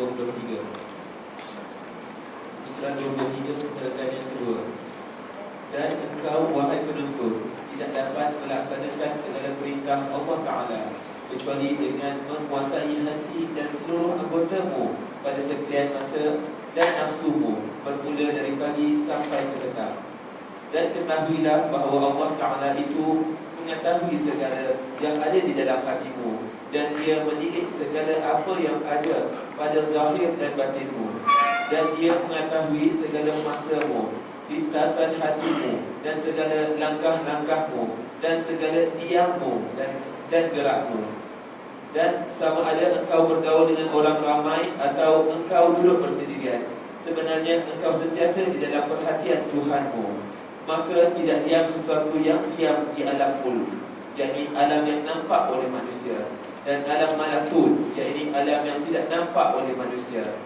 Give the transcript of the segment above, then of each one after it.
23. Surah 23 menerangkan yang kedua. Dan engkau wahai penuntut tidak dapat melaksanakan segala perintah Allah Ta'ala kecuali dengan menguasai hati dan seluruh anggotamu pada sekalian masa dan nafsumu bermula dari pagi sampai ke petang. Dan ketahuilah bahawa Allah Ta'ala itu mengetahui segala yang ada di dalam hatimu, dan Dia menilik segala apa yang ada pada zahir dan batinmu, dan Dia mengetahui segala masamu, lintasan hatimu, dan segala langkah-langkahmu, dan segala diammu dan gerakmu. Dan sama ada engkau bergaul dengan orang ramai atau engkau duduk bersendirian, sebenarnya engkau sentiasa di dalam perhatian Tuhanmu. Maka tidak diam sesuatu yang diam di alam mulk, yakni alam yang nampak oleh manusia, dan alam malakut, yakni alam yang tidak nampak oleh manusia.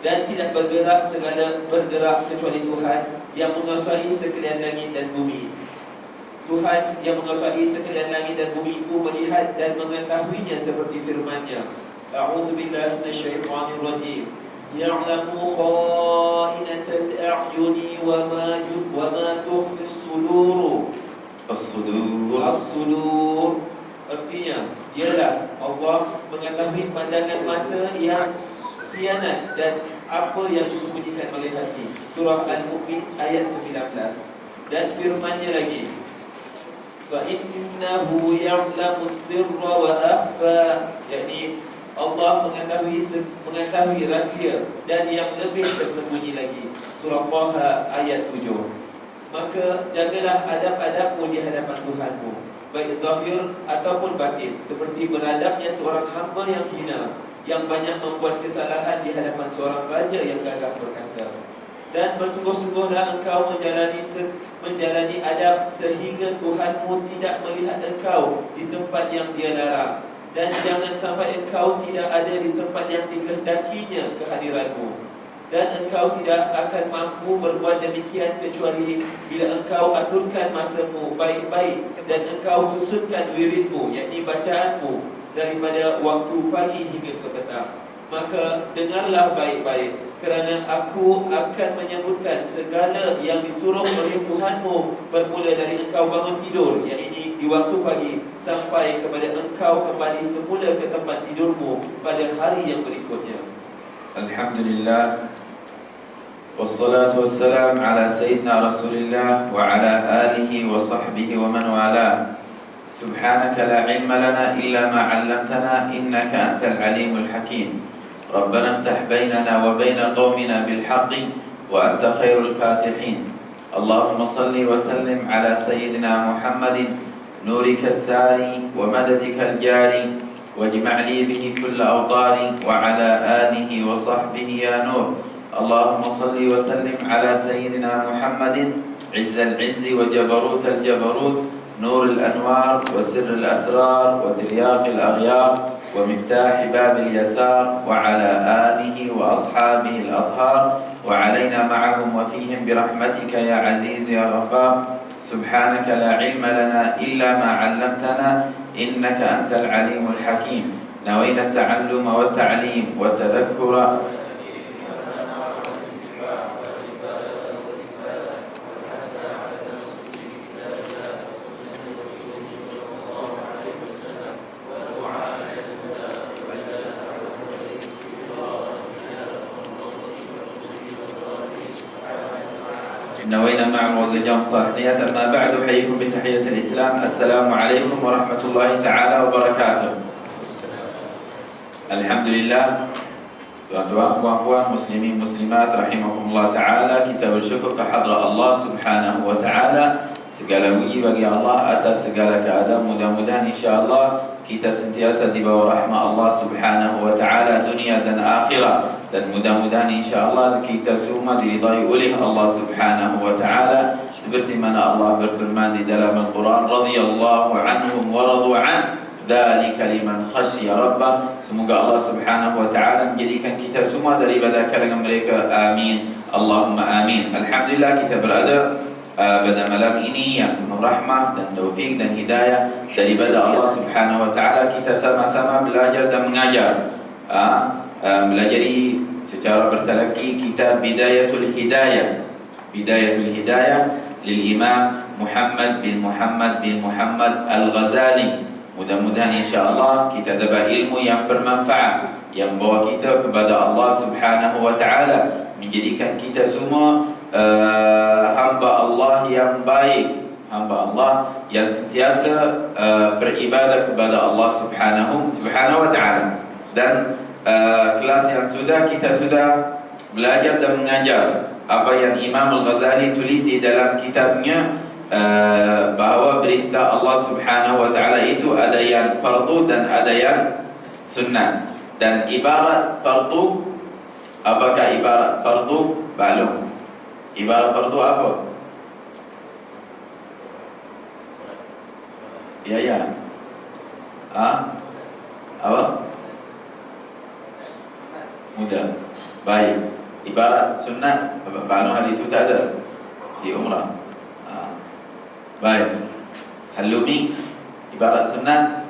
Dan tidak bergerak segala bergerak kecuali Tuhan yang menguasai sekalian langit dan bumi. Tuhan yang menguasai sekalian langit dan bumi itu melihat dan mengetahuinya seperti firman-Nya. A'udzu billahi minasyaitonir rajim. Ya'lamu kha'inatal a'yuni wa ma tukhfi as-sudur. As-sudur artinya ialah Allah mengetahui pandangan mata yang khianat dan apa yang disembunyikan oleh hati. Surah Al-Mu'min ayat 19. Dan firman-Nya lagi, fa innahu ya'lamu sirra wa akhfa, yakni Allah mengetahui rahsia dan yang lebih tersembunyi lagi. Surah Taha ayat 7. Maka jagalah adab-adabmu di hadapan Tuhanmu, baik zahir ataupun batin, seperti beradabnya seorang hamba yang hina, yang banyak membuat kesalahan di hadapan seorang raja yang gagah perkasa. Dan bersungguh-sungguhlah engkau menjalani adab sehingga Tuhanmu tidak melihat engkau di tempat yang Dia larang, dan jangan sampai engkau tidak ada di tempat yang dikehendakinya kehadiranmu. Dan engkau tidak akan mampu berbuat demikian kecuali bila engkau aturkan masamu baik-baik dan engkau susunkan wiridmu, yakni bacaanmu, daripada waktu pagi hingga ke petang. Maka dengarlah baik-baik, kerana aku akan menyebutkan segala yang disuruh oleh Tuhanmu bermula dari engkau bangun tidur, yakni di waktu pagi, sampai kepada engkau kembali semula ke tempat tidurmu pada hari yang berikutnya. Alhamdulillah, wassalatu wassalam ala sayyidina Rasulillah wa ala alihi wa sahbihi wa man wala. Subhanaka la ilma lana illa ma 'allamtana innaka antal alimul hakim. Rabbana iftah bainana wa bain qaumina bil haqqi wa anta khairul fatihin. Allahumma salli wa sallim ala sayyidina Muhammadin nurika as-sari wa madadika al-jari wajma' li bihi kull awtari wa ala alihi wa sahbihi ya nur. Allahumma salli wa sallim ala sayyidina Muhammadin izzal izzi wa jabarut al-jabarut نور الأنوار وسر الأسرار وترياق الأغيار ومفتاح باب اليسار وعلى آله وأصحابه الأطهار وعلينا معهم وفيهم برحمتك يا عزيز يا غفار. سبحانك لا علم لنا إلا ما علمتنا إنك أنت العليم الحكيم. نوينا التعلم والتعليم والتذكر نوينا معا وزجان صالحيات. أما بعد، أحييكم بتحية الإسلام. السلام عليكم ورحمة الله تعالى وبركاته. الحمد لله. Tuan-tuan, puan-puan, muslimin, muslimat rahimahumullah ta'ala, kita bersyukur kehadrat Allah subhanahu wa ta'ala. Segala puji bagi Allah atas segala keadaan. Mudah-mudahan insyaAllah kita sentiasa di bawah rahmat Allah subhanahu wa ta'ala dunia dan akhirat. Dan mudah-mudahan insyaAllah kita semua diridai oleh Allah subhanahu wa ta'ala, seperti mana Allah berfirman di dalam Al-Quran, radhiyallahu anhum wa radu an, dzalika liman khasyiya rabbah. Semoga Allah subhanahu wa ta'ala menjadikan kita semua daripada kalangan mereka. Amin, Allahumma amin. Alhamdulillah, kita berada pada malam ini yang penuh rahmah dan taufik dan hidayah daripada Allah subhanahu wa ta'ala. Kita sama-sama belajar dan mengajar Belajari secara bertalaki kitab Bidayatul Hidayah lil Imam Muhammad bin Muhammad Al-Ghazali. Mudah-mudahan insya-Allah kita dapat ilmu yang bermanfaat, yang bawa kita kepada Allah Subhanahu wa taala, menjadikan kita semua hamba Allah yang baik, hamba Allah yang sentiasa beribadah kepada Allah Subhanahu wa taala. Dan kelas yang kita sudah belajar dan mengajar apa yang Imam Al-Ghazali tulis di dalam kitabnya, bahawa perintah Allah Subhanahu wa taala itu ada yang fardu dan ada yang sunnah. Dan ibarat fardu, apakah ibarat fardu? Belum. Ibarat fardu apa? Ya. Apa? Mudah. Baik. Ibarat sunnah, belum hari itu tak ada di umrah. Baik. Halumi ibarat sunnah.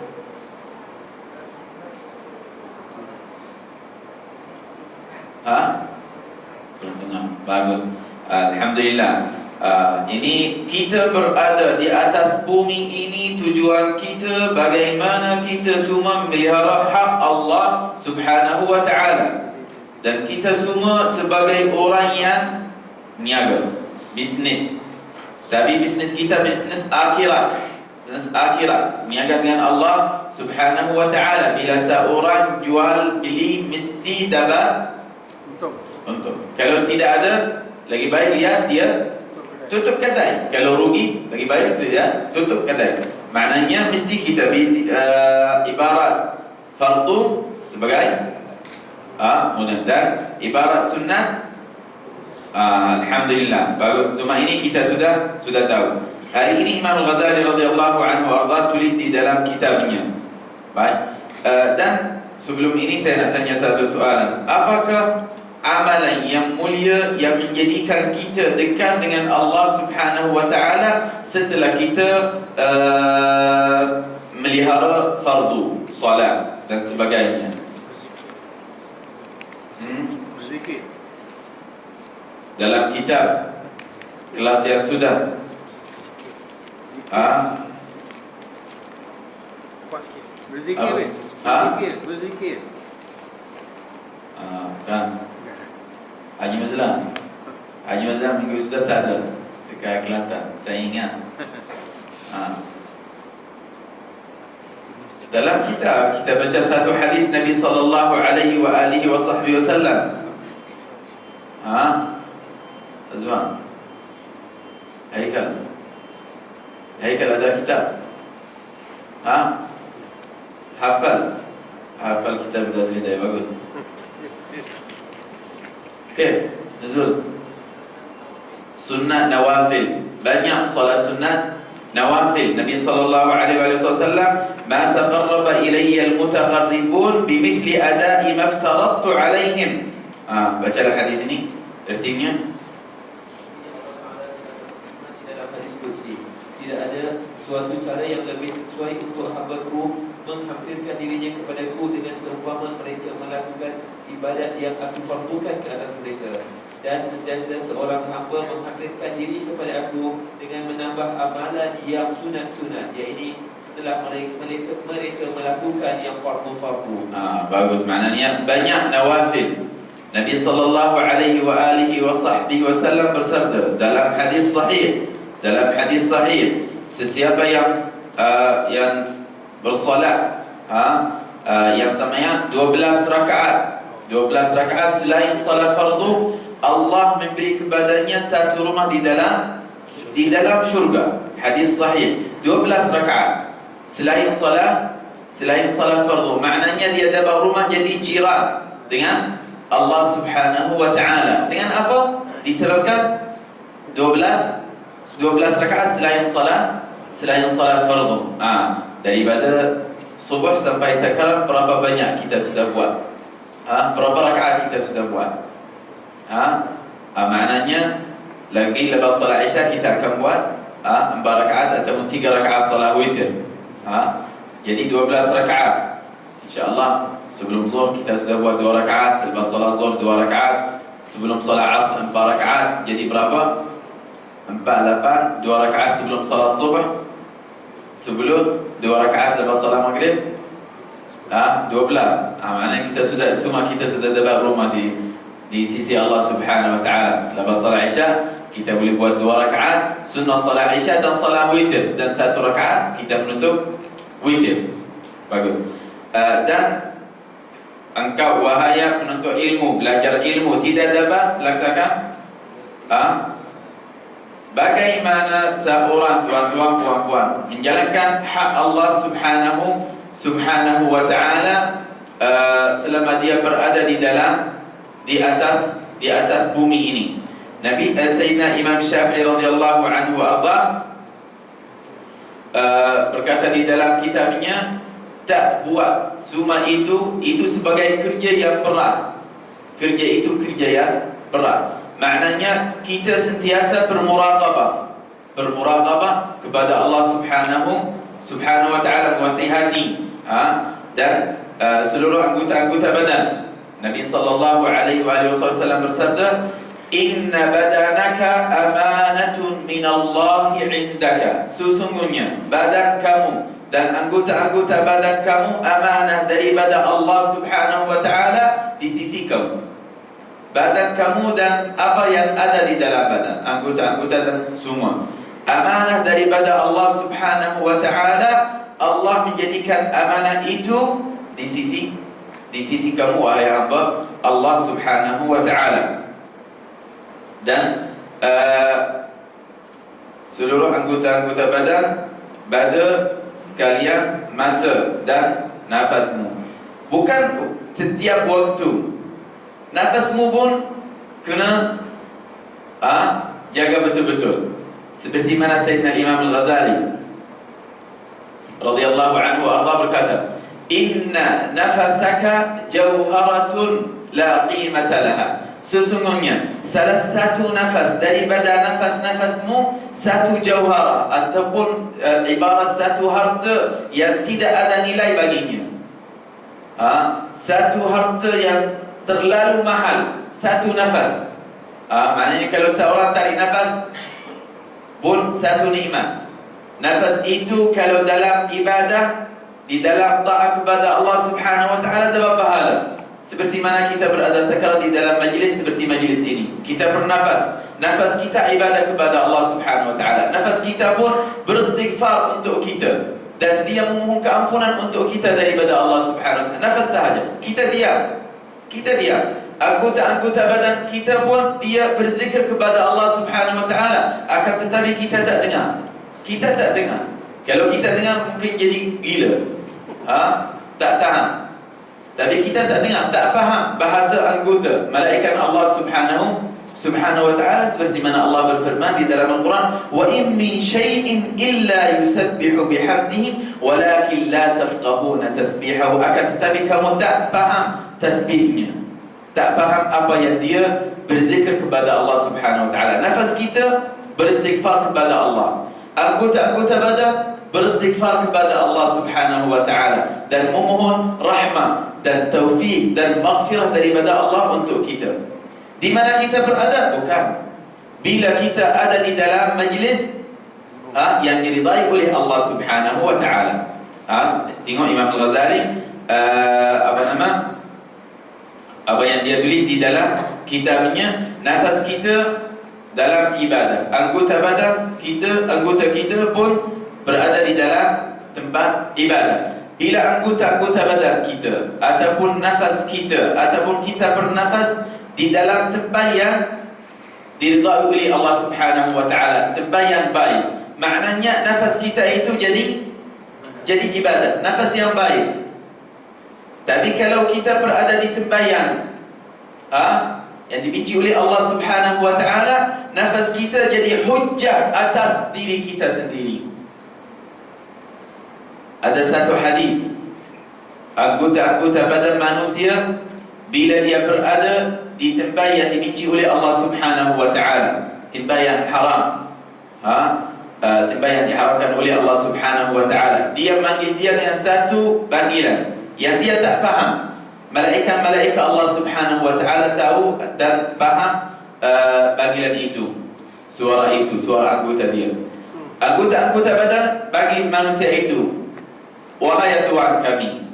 Belum dengar. Bagus. Alhamdulillah. Ini kita berada di atas bumi ini, tujuan kita bagaimana kita semua memelihara hak Allah Subhanahu wa taala. Dan kita semua sebagai orang yang niaga, bisnis. Tapi bisnis kita bisnis akhirat. Niaga dengan Allah Subhanahu wa taala. Bila seorang jual beli mesti dapat untung. Kalau tidak ada, lagi baik dia tutup kedai. Kalau rugi, lagi baik dia tutup kedai. Maknanya mesti kita ibarat fardu sebagai mudah, dan ibarat sunnah. Alhamdulillah, bagus. Semua ini kita sudah tahu. Hari ini Imam Al-Ghazali radhiyallahu anhu arda tulis di dalam kitabnya. Baik. Dan sebelum ini saya nak tanya satu soalan. Apakah amalan yang mulia yang menjadikan kita dekat dengan Allah Subhanahu wa taala setelah kita melihara fardu, solat dan sebagainya? Berzikir. Dalam kitab kelas yang sudah Kuat sikit. Berzikir. Berzikir. Kan Haji Mazlan minggu sudah tak ada dekat Kelantan, saya ingat. Dalam kitab kita baca satu hadis Nabi sallallahu alaihi wa alihi wasallam. Azwan, Haikal ada kitab? Hafal kitab Bidayatul Hidayah, bagus. Okey, Nuzul. Sunnah nawafil, banyak solat sunnat nawafil. Nabi sallallahu alaihi wasallam, "Ma taqarraba ilayya al-mutaqarribun bimithli ada'i ma aftaradtu alaihim." Bacalah hadis ini, artinya tidak ada suatu cara yang lebih sesuai untuk hamba-Ku menghampirkan dirinya kepadaku dengan seumpama mereka melakukan ibadat yang aku fardukan ke atas mereka. Dan sentiasa seorang hamba menghampirkan diri kepada aku dengan menambah amalan yang sunat-sunat, iaitu setelah mereka melakukan yang fardu-fardu. Bagus, maknanya banyak nawafil. Nabi sallallahu alaihi wa alihi wa sahbihi wasallam bersabda dalam hadis sahih, sesiapa yang bersolat yang samanya 12 rakaat selain salat fardu, Allah memberi kepadanya satu rumah di dalam syurga. Hadis sahih, 12 rakaat selain salat fardu, maknanya dia dapat rumah jadi jiran dengan Allah Subhanahu wa taala. Dengan apa? Disebabkan 12 rakaat selain salat fardu. Daripada subuh sampai sekarang berapa banyak kita sudah buat? Berapa rakaat kita sudah buat? Maknanya lagi lepas salat Isya kita akan buat 4 rakaat atau 3 rakaat salat witir. Jadi 12 rakaat. InsyaAllah Sebelum zuhur kita sudah buat 2 rakaat, selepas salat zuhur 2 rakaat, sebelum salat asar 4 rakaat. Jadi berapa? 4, 8, 2 rakaat sebelum salat subuh, sebelum 2 rakaat selepas salat maghrib, 12. Maknanya kita sudah, semua kita sudah dapat rumah di sisi Allah Subhanahu wa taala. Lepas salat Isya kita boleh buat 2 rakaat sunnah salat Isya dan salat witir, dan 1 rakaat kita menutup witir. Bagus. Dan engkau wahai penuntut ilmu, belajar ilmu, tidak dapat laksanakan bagaimana seorang tuan-tuan puan-puan menjalankan hak Allah Subhanahu wa taala selama dia berada di atas bumi ini. Nabi Sayyidina Imam Syafi'i radhiyallahu anhu arda berkata di dalam kitabnya, tak buat semua itu sebagai kerja yang berat. Kerja itu kerja yang berat. Maknanya kita sentiasa bermuraqabah kepada Allah Subhanahu wa taala, menguasai hati dan seluruh anggota-anggota badan. Nabi sallallahu alaihi wasallam bersabda, "Inna badanaka amanatun min Allah 'indaka." Sesungguhnya badan kamu dan anggota-anggota badan kamu amanah daripada Allah Subhanahu wa taala di sisi kamu. Badan kamu dan apa yang ada di dalam badan, anggota-anggota dan semua amanah daripada Allah Subhanahu wa taala. Allah menjadikan amanah itu di sisi kamu wahai hamba Allah Subhanahu wa taala. Dan seluruh anggota-anggota badan pada sekalian masa dan nafasmu. Bukan setiap waktu. Nafasmu pun kena jaga betul-betul. Seperti mana Sayyidina Imam Al-Ghazali radhiyallahu anhu arda berkata, "Inna nafasaka jawharatun la qimata laha." Sesungguhnya salah satu nafas daripada nafas-nafasmu satu jauhara ataupun ibarat satu harta yang tidak ada nilai baginya. Satu harta yang terlalu mahal, satu nafas. Maknanya kalau seorang tarik nafas pun satu nikmat. Nafas itu kalau dalam ibadah, di dalam taat kepada Allah Subhanahu wa taala dapat pahala. Seperti mana kita berada sekarang di dalam majlis seperti majlis ini. Kita bernafas. Nafas kita ibadah kepada Allah Subhanahu wa taala. Nafas kita pun beristighfar untuk kita. Dan dia memohon keampunan untuk kita daripada Allah Subhanahu wa taala. Nafas sahaja. Kita diam. Anggota-anggota badan kita pun dia berzikir kepada Allah Subhanahu wa taala. Akan tetapi kita tak dengar. Kalau kita dengar mungkin jadi gila. Tak tahan. Tapi kita tak dengar, tak faham bahasa anggota malaikat Allah Subhanahu wa taala, seperti mana Allah berfirman di dalam Al-Quran, "Wa in min syai'in illa yusabbihu bihamdihi walakin la tafqahuna tasbihahu." Akan tetapi kamu tak faham tasbihnya. Tak faham apa yang dia berzikir kepada Allah Subhanahu wa taala. Nafas kita beristighfar kepada Allah. Anggota-anggota badan beristighfar kepada Allah Subhanahu wa taala dan memohon rahmat dan taufik dan maghfirah daripada Allah untuk kita. Di mana kita berada? Bukan. Bila kita ada di dalam majlis yang diridai oleh Allah Subhanahu wa taala. Tengok Imam Al-Ghazali apa yang dia tulis di dalam kitabnya, nafas kita dalam ibadah. Anggota kita pun berada di dalam tempat ibadah. Bila anggota-anggota badan kita ataupun nafas kita ataupun kita bernafas di dalam tempat yang diridai oleh Allah Subhanahu wa taala, tempat yang baik, maknanya nafas kita itu jadi ibadah, nafas yang baik. Tapi kalau kita berada di tempat yang dibenci oleh Allah Subhanahu wa taala, nafas kita jadi hujjah atas diri kita sendiri. Ada satu hadis, anggota-anggota badan manusia bila dia berada di tempat yang dibenci oleh Allah Subhanahu wa taala, tempat yang haram, tempat yang diharamkan oleh Allah Subhanahu wa taala, dia manggil dia dengan satu panggilan yang dia tak faham. Malaikat Allah Subhanahu wa taala tahu dan faham panggilan itu, suara anggota dia. Anggota badan bagi manusia itu, wahai Tuhan kami,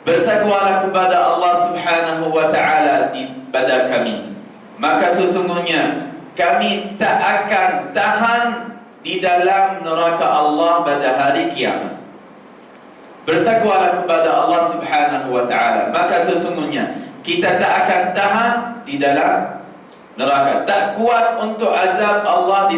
bertakwalah kepada Allah Subhanahu wa taala pada kami, maka sesungguhnya kami tak akan tahan di dalam neraka Allah pada hari kiamat. Bertakwalah kepada Allah Subhanahu wa taala, maka sesungguhnya kita tak akan tahan di dalam neraka, tak kuat untuk azab Allah di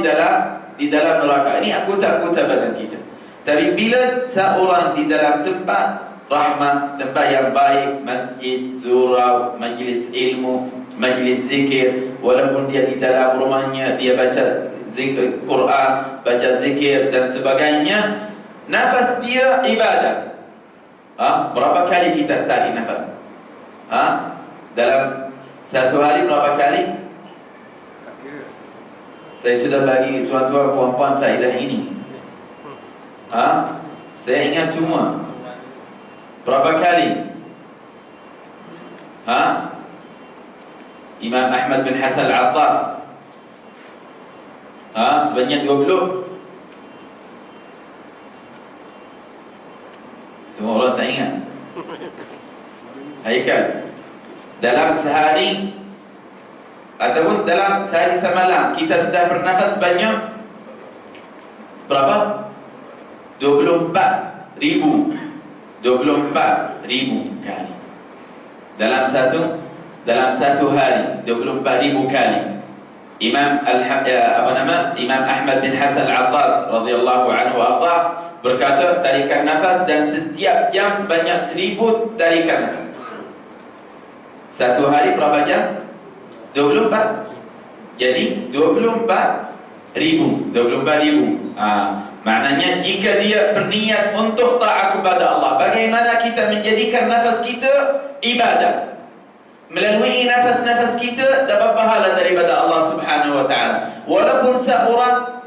dalam neraka. Ini anggota badan kita. Tapi bila seorang di dalam tempat rahmah, tempat yang baik, masjid, surau, majlis ilmu, majlis zikir, walaupun dia di dalam rumahnya dia baca zikir Quran, baca zikir dan sebagainya, nafas dia ibadah. Berapa kali kita tarik nafas? Dalam satu hari berapa kali? Saya sudah bagi tuan-tuan puan-puan faedah ini. Saya ingat semua. Berapa kali? Imam Ahmad bin Hasan Al-Attas. Sebanyak 20. Semua orang tak ingat. Haikal, dalam sehari ataupun dalam sehari semalam kita sudah bernafas sebanyak berapa? 24,000 kali. Dalam satu hari 24,000 kali. Imam Ahmad bin Hasan Al-Attas radhiyallahu anhu berkata, tarikan nafas dan setiap jam sebanyak 1,000 tarikan nafas. Satu hari berapa jam? 24. Jadi 24,000. Maknanya jika dia berniat untuk taat kepada Allah, bagaimana kita menjadikan nafas kita ibadah? Melalui nafas-nafas kita dapat pahala daripada Allah Subhanahu wa taala. Walaupun seorang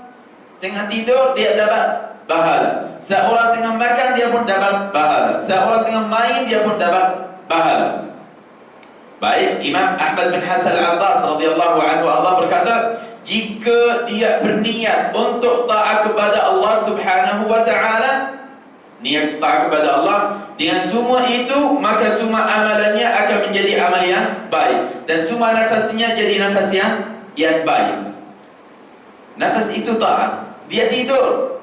tengah tidur dia dapat pahala. Seorang tengah makan dia pun dapat pahala. Seorang tengah main dia pun dapat pahala. Baik, Imam Ahmad bin Hasan Al-Attas radhiyallahu anhu berkata, jika dia berniat untuk taat kepada Allah Subhanahu wa taala, niat taat kepada Allah dengan semua itu, maka semua amalannya akan menjadi amal yang baik dan semua nafasnya jadi nafas yang baik. Nafas itu taat. Dia tidur,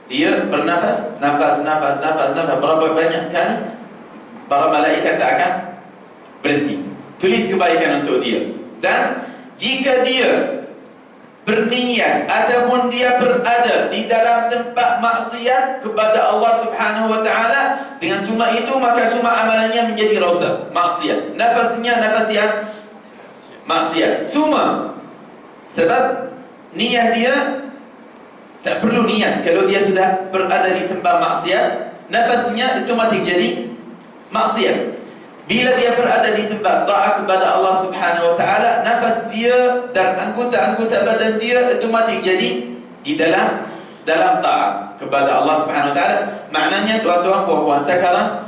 dia bernafas, nafas. Berapa banyak kali para malaikat tak akan berhenti tulis kebaikan untuk dia. Dan jika dia berniat ataupun dia berada di dalam tempat maksiat kepada Allah Subhanahu wa taala, dengan semua itu maka semua amalannya menjadi rosak, maksiat. Nafasnya nafas yang maksiat semua. Sebab niat dia tak perlu niat. Kalau dia sudah berada di tempat maksiat, nafasnya otomatik jadi maksiat. Bila dia berada di tempat taat kepada Allah Subhanahu wa taala, nafas dia dan anggota-anggota badan dia otomatik jadi di dalam taat kepada Allah Subhanahu wa taala. Maknanya tuan-tuan puan-puan, sekarang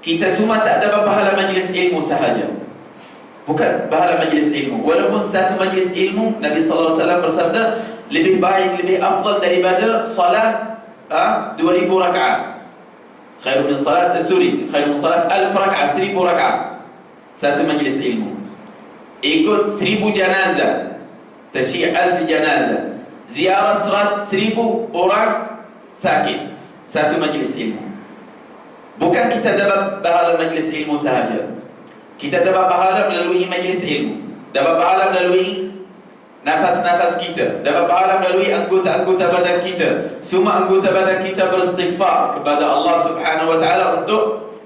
kita semua tak dapat pahala majlis ilmu sahaja. Bukan pahala majlis ilmu. Walaupun satu majlis ilmu, Nabi sallallahu alaihi wasallam bersabda, lebih baik, lebih afdal daripada salat 2,000 rakaat. Khairun min salat 1,000 rakaat, 1,000 rakaat. Satu majlis ilmu. Ikut 1,000 janazah, tasyih 1,000 janazah, ziarah 1,000 orang sakit. Satu majlis ilmu. Bukan kita dapat pahala majlis ilmu sahaja. Kita dapat pahala melalui majlis ilmu, dapat pahala melalui nafas-nafas kita, dapat pahala melalui anggota-anggota badan kita. Semua anggota badan kita beristighfar kepada Allah Subhanahu wa taala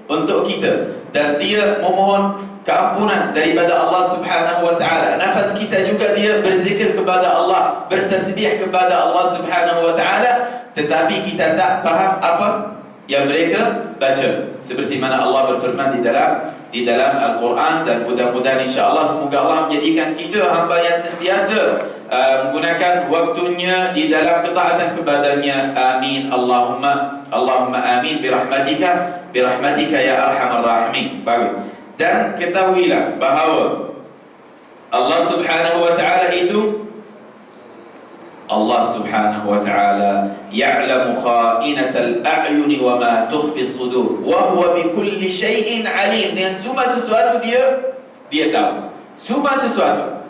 untuk kita, dan dia memohon keampunan daripada Allah Subhanahu wa taala. Nafas kita juga dia berzikir kepada Allah, bertasbih kepada Allah Subhanahu wa taala, tetapi kita tak faham apa yang mereka baca. Seperti mana Allah berfirman di dalam Al-Quran, dan mudah-mudahan insya-Allah semoga Allah menjadikan kita hamba yang sentiasa menggunakan waktunya di dalam ketaatan kepadanya. Amin. Allahumma amin birahmatika birahmatika ya arhamar rahimin. Bagus. Dan ketahuilah bahawa Allah Subhanahu wa taala itu Allah Subhanahu wa taala ya'lamu kha'inatal a'yuni wa ma tukhfi as-sudur wa huwa bi kulli syai'in alim. Dengan semua sesuatu dia tahu. Semua sesuatu.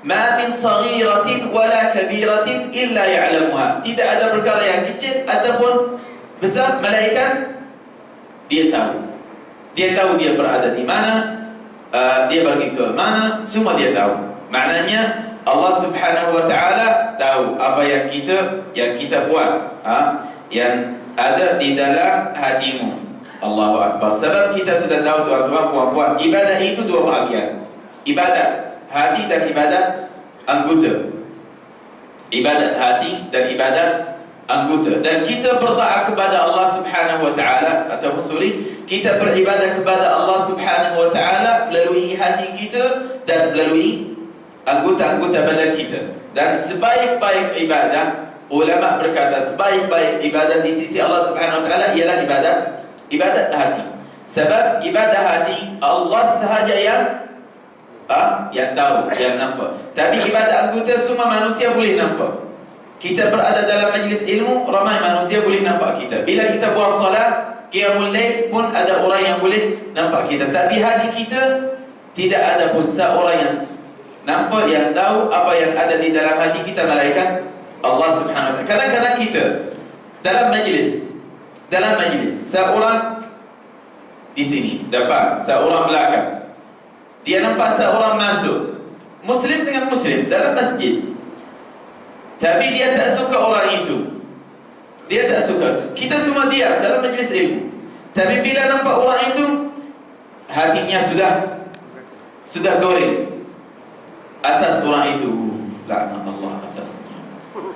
Ma min saghiratin wala kabiratin illa ya'lamuha. Tidak ada perkara yang kecil ataupun besar, malaikat dia tahu. Dia tahu dia berada di mana, dia pergi ke mana, semua dia tahu. Maknanya Allah Subhanahu wa taala tahu apa yang kita buat, yang ada di dalam hatimu. Allahu akbar. Sebab kita sudah tahu tuan-tuan puan-puan, ibadah itu dua bahagian. Ibadah hati dan ibadat anggota. Ibadat hati dan ibadat anggota. Dan kita bertaat kepada Allah Subhanahu wa taala ataupun kita beribadah kepada Allah Subhanahu wa taala melalui hati kita dan melalui anggota-anggota badan kita. Dan sebaik-baik ibadah, ulama berkata sebaik-baik ibadah di sisi Allah Subhanahu wa taala ialah ibadat hati. Sebab ibadah hati Allah sahaja yang tahu, yang nampak. Tapi ibadat anggota semua manusia boleh nampak. Kita berada dalam majlis ilmu, ramai manusia boleh nampak kita. Bila kita buat solat, qiyamul lail pun ada orang yang boleh nampak kita. Tapi hati kita tidak ada pun seorang yang nampak, yang tahu apa yang ada di dalam hati kita, malaikat Allah Subhanahu wa taala. Kadang-kadang kita dalam majlis seorang di sini depan, seorang belakang, dia nampak seorang masuk, muslim dengan muslim dalam masjid, tapi dia tak suka orang itu. Dia tak suka. Kita semua diam dalam majlis ilmu, tapi bila nampak orang itu, hatinya sudah goreng atas orang itu. Laknat Allah atasnya.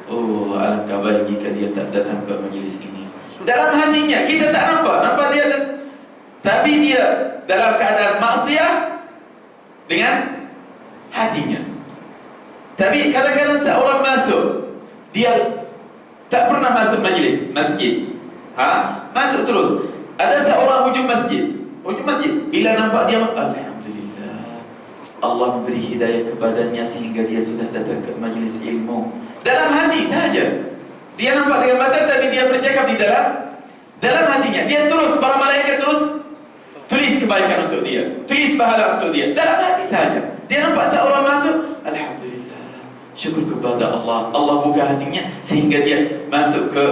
Oh, alangkah baik jika dia tak datang ke majlis ini. Dalam hatinya kita tak nampak dia, tapi dia dalam keadaan maksiat dengan hatinya. Tapi kadang-kadang seorang masuk, dia tak pernah masuk majlis masjid, masuk terus. Ada seorang hujung masjid, bila nampak dia, alhamdulillah, Allah memberi hidayah kepadanya sehingga dia sudah datang ke majlis ilmu. Dalam hati saja dia nampak dengan mata, tapi dia bercakap di dalam hatinya. Dia terus, para malaikat terus tulis kebaikan untuk dia, tulis pahala untuk dia. Dalam hati saja dia nampak seorang masuk, alhamdulillah, syukur kepada Allah. Allah buka hatinya sehingga dia masuk ke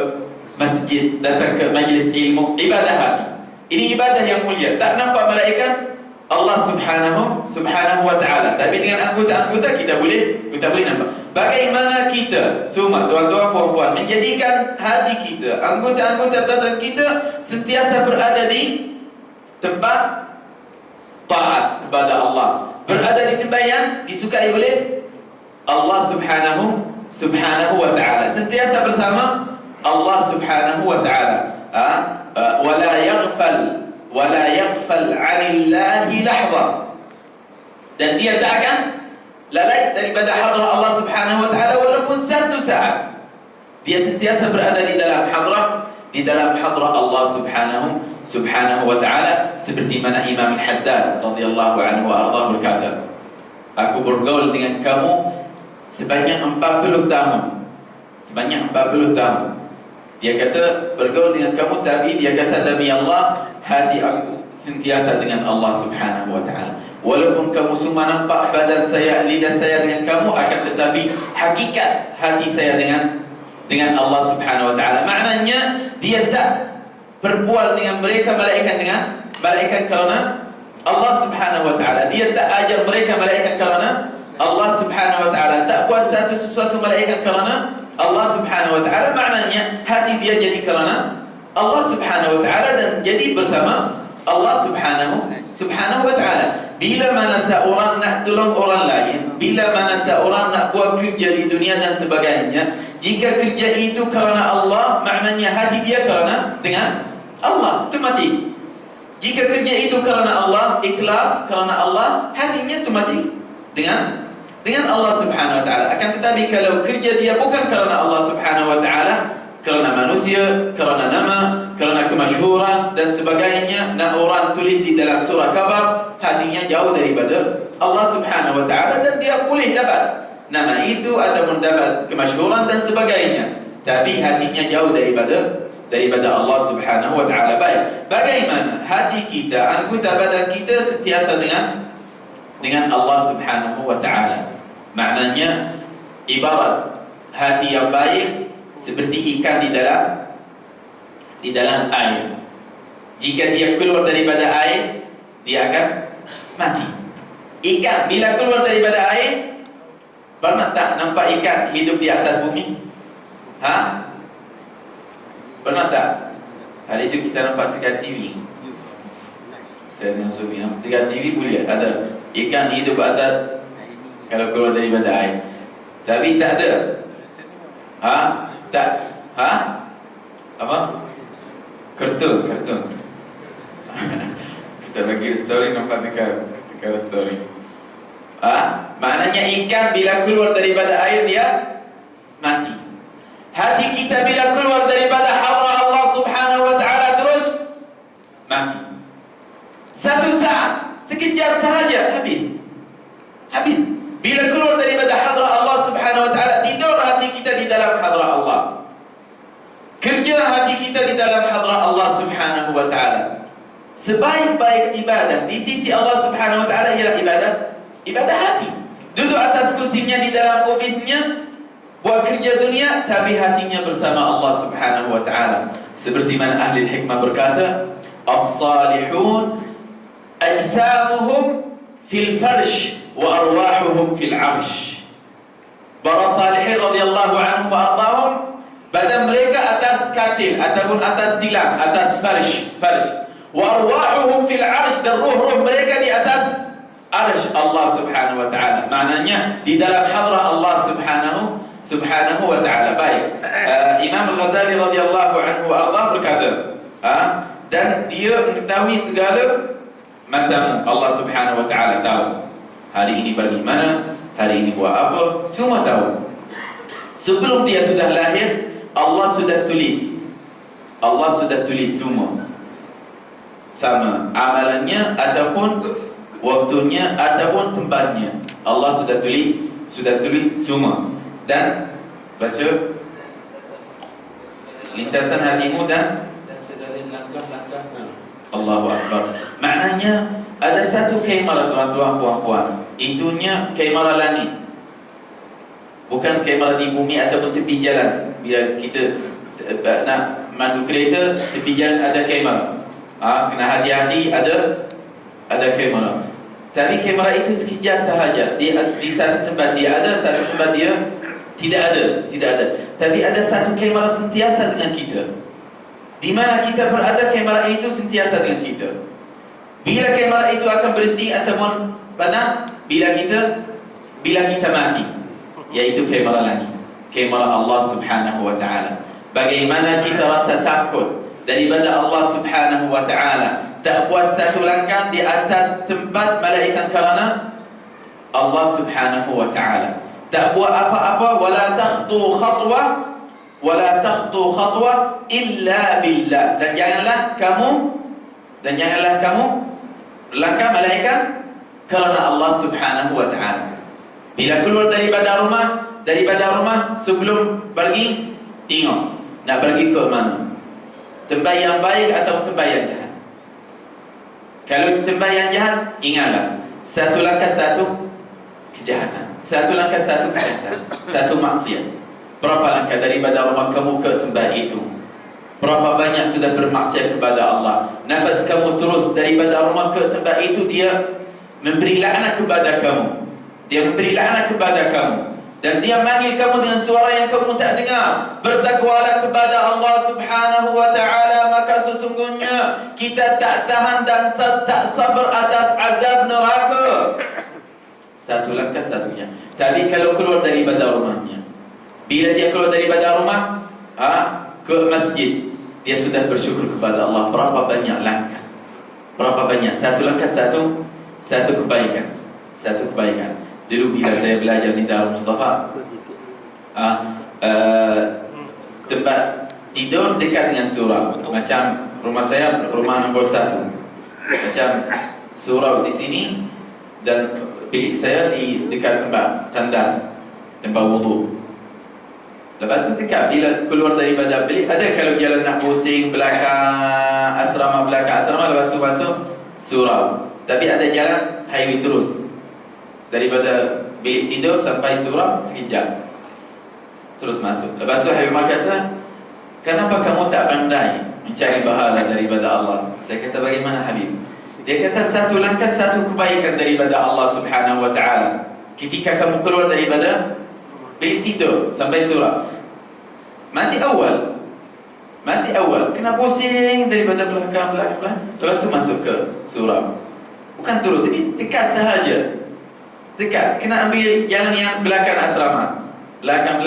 masjid, datang ke majlis ilmu. Ibadah hati ini ibadah yang mulia. Tak nampak malaikat Allah Subhanahu wa taala, tapi dengan anggota-anggota kita boleh nampak. Bagaimana kita semua tuan-tuan puan-puan menjadikan hati kita, anggota-anggota badan kita sentiasa berada di tempat taat kepada Allah, berada di tempat yang disukai oleh Allah Subhanahu wa taala, sentiasa bersama Allah Subhanahu wa taala. Wala yaghfal 'anillahi lahza. Dan dia tak akan lalai daripada hadrah Allah Subhanahu wa taala walaupun satu saat. Dia sentiasa berada di dalam hadrah Allah Subhanahu wa taala, seperti mana Imam Al-Haddad radhiyallahu anhu wa arda berkata, aku bergaul dengan kamu sebanyak 40 tahun. Dia kata bergaul dengan kamu, tapi dia kata demi Allah, hati aku sentiasa dengan Allah Subhanahu wa taala. Walaupun kamu semua nampak badan saya, lidah saya dengan kamu, akan tetapi hakikat hati saya dengan Allah Subhanahu wa taala. Maknanya dia tak berbual dengan mereka malaikat kerana Allah Subhanahu wa taala. Dia tak ajar mereka malaikat kerana Allah Subhanahu wa taala. Tak buat sesuatu malaikat kerana Allah Subhanahu wa taala. Maknanya hati dia jadi kerana Allah Subhanahu wa taala dan jadi bersama Allah Subhanahu wa taala. Bila mana seorang nak tolong orang lain, bila mana seorang nak buat kerja di dunia dan sebagainya, jika kerja itu kerana Allah, maknanya hati dia kerana dengan Allah, otomatik. Jika kerja itu kerana Allah, ikhlas kerana Allah, hatinya otomatik dengan Allah Subhanahu wa taala. Akan tetapi kalau kerja dia bukan kerana Allah Subhanahu wa taala, kerana manusia, kerana nama, kerana kemasyhuran dan sebagainya, nak orang tulis di dalam surah khabar, hatinya jauh daripada Allah Subhanahu wa taala dan dia boleh dapat nama itu ataupun dapat kemasyhuran dan sebagainya, tapi hatinya jauh daripada Allah Subhanahu wa taala. Baik, bagaimana hati kita, anggota badan kita sentiasa dengan Allah Subhanahu wa taala? Maknanya ibarat hati yang baik seperti ikan di dalam air. Jika dia keluar daripada air, dia akan mati. Ikan bila keluar daripada air, pernah tak nampak ikan hidup di atas bumi? Pernah tak? Hari itu kita nampak dekat TV. Saya dengan Sofi nampak dekat TV boleh ada ikan hidup atas kalau keluar daripada air. Tapi tak ada. Tak. Apa? Kartun. Kita bagi story nampak dekat story. Maknanya ikan bila keluar daripada air dia mati. Hati kita bila keluar daripada hadrah Allah Subhanahu wa taala terus mati. Satu saat, sekejap sahaja habis. Bila keluar daripada hadrah Allah Subhanahu wa taala, tidur hati kita di dalam hadrah Allah. Kerja hati kita di dalam hadrah Allah Subhanahu wa taala. Sebaik-baik ibadah di sisi Allah Subhanahu wa taala ialah ibadah hati. Duduk atas kursinya di dalam ofisnya, buat kerja dunia, tapi hatinya bersama Allah Subhanahu wa taala. Seperti mana ahli hikmah berkata, as-salihun ajsamuhum fil farsh wa arwahuhum fil arsh. Para salihin radhiyallahu anhum wa ardahum, badan mereka atas katil ataupun atas tilam, atas farsh. Wa arwahuhum fil arsh, dan ruh-ruh mereka di atas arsh Allah Subhanahu wa taala. Maknanya di dalam hadrah Allah Subhanahu wa taala. Baik. Imam Al-Ghazali radhiyallahu anhu wa ardah berkata, dan dia mengetahui segala masamu. Allah Subhanahu wa taala tahu. Hari ini pergi mana, hari ini buat apa, semua tahu. Sebelum dia sudah lahir, Allah sudah tulis. Allah sudah tulis semua. Sama amalannya ataupun waktunya ataupun tempatnya. Allah sudah tulis semua. Dan baca lintasan hatimu dan segala langkah-langkahmu. Allahu Akbar. Maknanya ada satu kamera, tuan-tuan, puan-puan. Itunya kamera langit. Bukan kamera di bumi ataupun tepi jalan. Bila kita nak mandu kereta, tepi jalan ada kamera. Kena hati-hati, ada kamera. Tapi kamera itu sekejap sahaja. Di satu tempat dia ada, satu tempat dia tidak ada. Tapi ada satu kamera sentiasa dengan kita. Di mana kita berada, kamera itu sentiasa dengan kita. Bila kamera itu akan berhenti ataupun bila kita mati, yaitu kamera langit, kamera Allah Subhanahu wa taala. Bagaimana kita rasa takut daripada Allah Subhanahu wa taala, tak buat satu langkah di atas tempat malaikat kerana Allah Subhanahu wa taala. Tak buat apa-apa, wala takhtu khatwa illa billah. Dan janganlah kamu berlangkah malaikat kerana Allah Subhanahu wa taala. Bila keluar daripada rumah sebelum pergi, tengok nak pergi ke mana, tempat yang baik atau tempat yang jahat. Kalau tempat yang jahat, ingatlah, satu langkah satu kejahatan, satu langkah satu kejahatan, satu maksiat. Berapa langkah daripada rumah kamu ke tempat itu? Berapa banyak sudah bermaksiat kepada Allah? Nafas kamu terus daripada rumah ke tempat itu, dia memberi laknat kepada kamu. Dan dia manggil kamu dengan suara yang kamu tak dengar. Bertakwalah kepada Allah Subhanahu wa ta'ala, maka sesungguhnya kita tak tahan dan tak sabar atas azab neraka. Satu langkah satunya. Tapi kalau keluar daripada rumahnya, bila dia keluar daripada rumah ke masjid, dia sudah bersyukur kepada Allah. Berapa banyak langkah, berapa banyak, satu langkah satu kebaikan. Dulu bila saya belajar di Darul Mustafa, tempat tidur dekat dengan surau. Macam rumah saya, rumah nombor 1. Macam surau di sini dan bilik saya di dekat tempat tandas, tempat wudu. Lepas tu dekat, bila keluar daripada bilik, ada kalau jalan nak pusing belakang asrama, lepas tu masuk surau. Tapi ada jalan highway terus daripada bilik tidur sampai surau sekejap, terus masuk. Lepas tu Habib Umar kata, kenapa kamu tak pandai mencari pahala daripada Allah? Saya kata, bagaimana Habib? Dia kata, satu langkah satu kebaikan daripada Allah Subhanahu wa ta'ala ketika kamu keluar daripada bilik tidur sampai surau. Masih awal kena pusing daripada belakang, lepas tu masuk ke surau. Bukan terus, ini dekat sahaja. Dekat, kena ambil jalan yang belakang asrama. Belakang.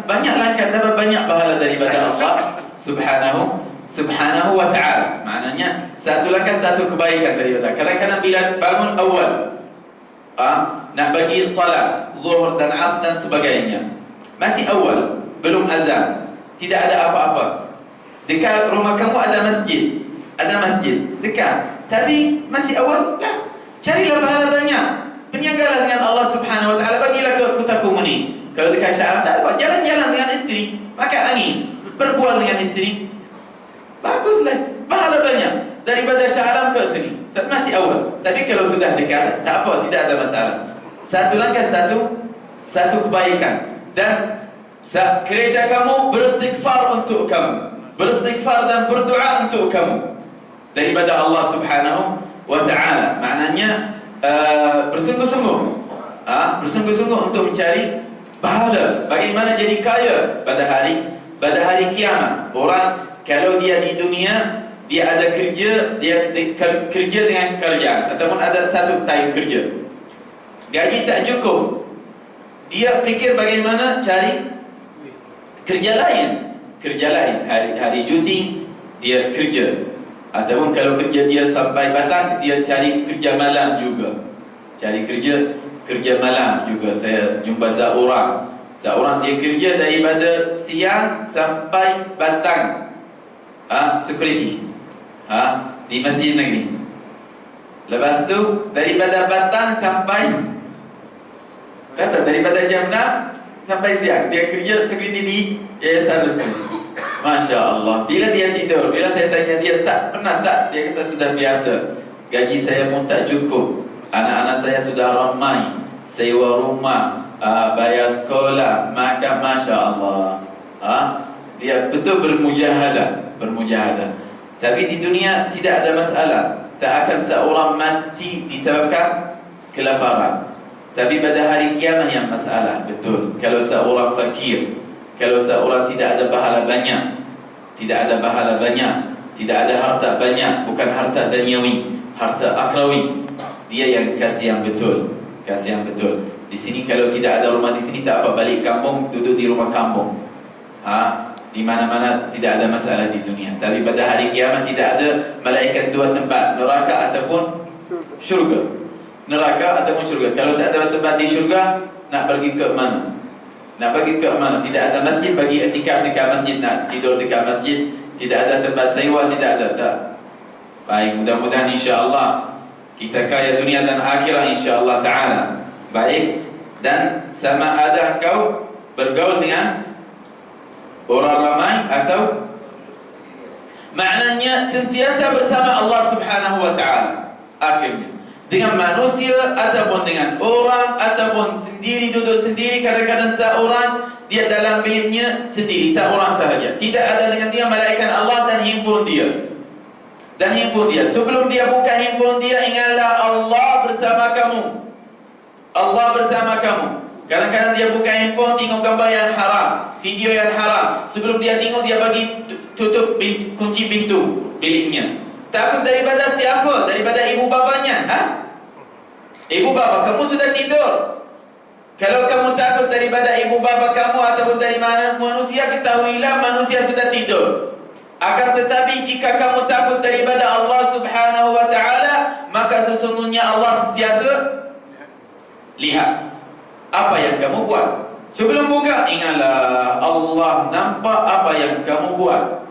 Banyak langkah, dapat banyak pahala daripada Allah Subhanahu wa ta'ala. Maknanya, satu langkah satu kebaikan daripada. Kadang-kadang bila bangun awal, nak bagi salat zuhur dan asr dan sebagainya, masih awal, belum azan, tidak ada apa-apa. Dekat rumah kamu ada masjid, dekat. Tapi masih awal, carilah pahala banyak. Berniagalah dengan Allah Subhanahu wa ta'ala. Bagilah ke kota komuni. Kalau dekat Syarah tak ada, jalan-jalan dengan isteri, makan angin, berbual dengan isteri. Baguslah, pahala banyak daripada Syarah ke sini. Masih awal. Tapi kalau sudah dekat, tak apa, tidak ada masalah. Satu langkah satu kebaikan. Dan kereta kamu beristighfar untuk kamu, beristighfar dan berdoa untuk kamu daripada Allah Subhanahu wa ta'ala. Maknanya bersungguh-sungguh untuk mencari pahala. Bagaimana jadi kaya pada hari kiamat. Orang kalau dia di dunia, dia ada kerja, dia kerja dengan kerjaan, ataupun ada satu time kerja, gaji tak cukup, dia fikir bagaimana cari kerja lain. Hari cuti dia kerja, ataupun kalau kerja dia sampai petang, dia cari kerja malam juga. Kerja malam juga. Saya jumpa seorang dia kerja daripada siang sampai petang, security di masjid negeri. Lepas tu daripada petang sampai daripada jam 6 sampai siang dia kerja security di Yayasan Restu. Masya Allah. Bila dia tidur, bila saya tanya dia, tak pernah tak? Dia kata sudah biasa. Gaji saya pun tak cukup. Anak-anak saya sudah ramai, sewa rumah, bayar sekolah, makan. Masya Allah. Dia betul bermujahadah. Tapi di dunia tidak ada masalah. Tak akan seorang mati disebabkan kelaparan. Tapi pada hari kiamat yang masalah. Betul. Kalau seorang fakir, kalau seorang tidak ada pahala banyak, tidak ada harta banyak, bukan harta duniawi, harta akhrawi, dia yang kasih yang betul. Di sini kalau tidak ada rumah di sini, tak apa, balik kampung, duduk di rumah kampung. Di mana-mana tidak ada masalah di dunia. Tapi pada hari kiamat tidak ada malaikat dua tempat, neraka ataupun syurga. Kalau tak ada tempat di syurga, nak pergi ke mana? Tidak ada masjid bagi i'tikaf dekat masjid, nak tidur dekat masjid, tidak ada tempat sewa, tidak ada. Tak. Baik, mudah-mudahan insya-Allah kita kaya dunia dan akhirat insya-Allah taala. Baik, dan sama ada engkau bergaul dengan orang ramai atau maknanya sentiasa bersama Allah Subhanahu wa taala. Akhirnya dengan manusia ataupun dengan orang ataupun sendiri, duduk sendiri, kadang-kadang seorang dia dalam biliknya sendiri, seorang sahaja, tidak ada dengan dia malaikat Allah dan handphone dia. Sebelum dia buka handphone dia, ingatlah Allah bersama kamu. Kadang-kadang dia buka handphone, tengok gambar yang haram, video yang haram. Sebelum dia tengok, dia bagi tutup kunci pintu biliknya. Takut daripada siapa? Daripada ibu babanya. Ibu bapa kamu sudah tidur. Kalau kamu takut daripada ibu bapa kamu ataupun dari mana manusia, ketahuilah manusia sudah tidur. Akan tetapi jika kamu takut daripada Allah Subhanahu wa ta'ala, maka sesungguhnya Allah sentiasa lihat apa yang kamu buat. Sebelum buka, ingatlah Allah nampak apa yang kamu buat.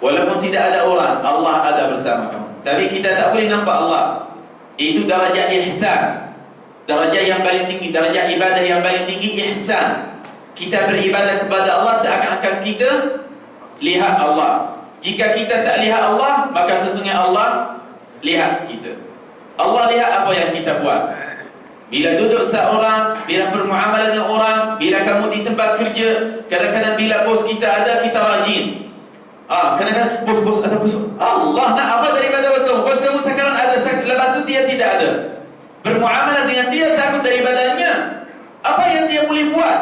Walaupun tidak ada orang, Allah ada bersama kamu. Tapi kita tak boleh nampak Allah. Itu darajat ihsan. Darajat yang paling tinggi, darajat ibadah yang paling tinggi, ihsan. Kita beribadah kepada Allah seakan-akan kita lihat Allah. Jika kita tak lihat Allah, maka sesungguhnya Allah lihat kita. Allah lihat apa yang kita buat. Bila duduk seorang, bila bermuamalah dengan orang, bila kamu di tempat kerja, kadang-kadang bila bos kita ada, kita rajin. Kadang-kadang bos ada bos. Allah nak apa daripada bos kamu? Bos kamu sekarang ada, lepas itu dia tidak ada. Bermuamalah dengan dia, takut daripadanya. Apa yang dia boleh buat?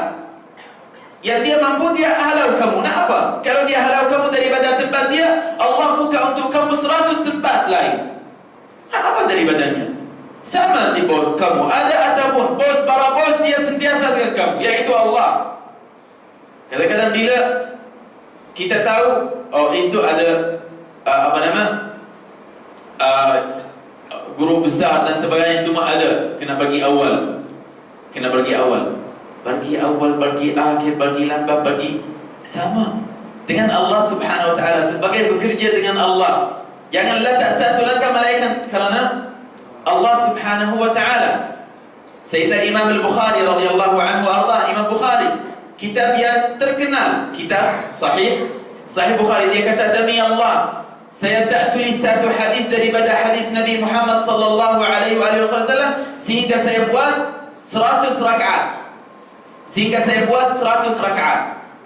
Yang dia mampu, dia halau kamu. Nak apa? Kalau dia halau kamu daripada tempat dia, Allah buka untuk kamu 100 tempat lain. Nak apa daripadanya? Sama di bos kamu ada ataupun bos para bos, dia sentiasa dengan kamu, yaitu Allah. Kadang-kadang bila kita tahu esok ada guru besar dan sebagainya, semua ada, kena bagi awal. Bagi awal, bagi akhir, bagi lambat, bagi sama dengan Allah Subhanahu wa taala. Sebagai bekerja dengan Allah, jangan letak satu langkah malaikat kerana Allah Subhanahu wa taala. Sayyidina Imam Al-Bukhari radhiyallahu anhu arda, Imam Bukhari, kitab yang terkenal, kitab Sahih Bukhari, dia kata, demi Allah, saya tak tulis satu hadis daripada hadis Nabi Muhammad sallallahu alaihi wasallam sehingga saya buat 100 rakaat.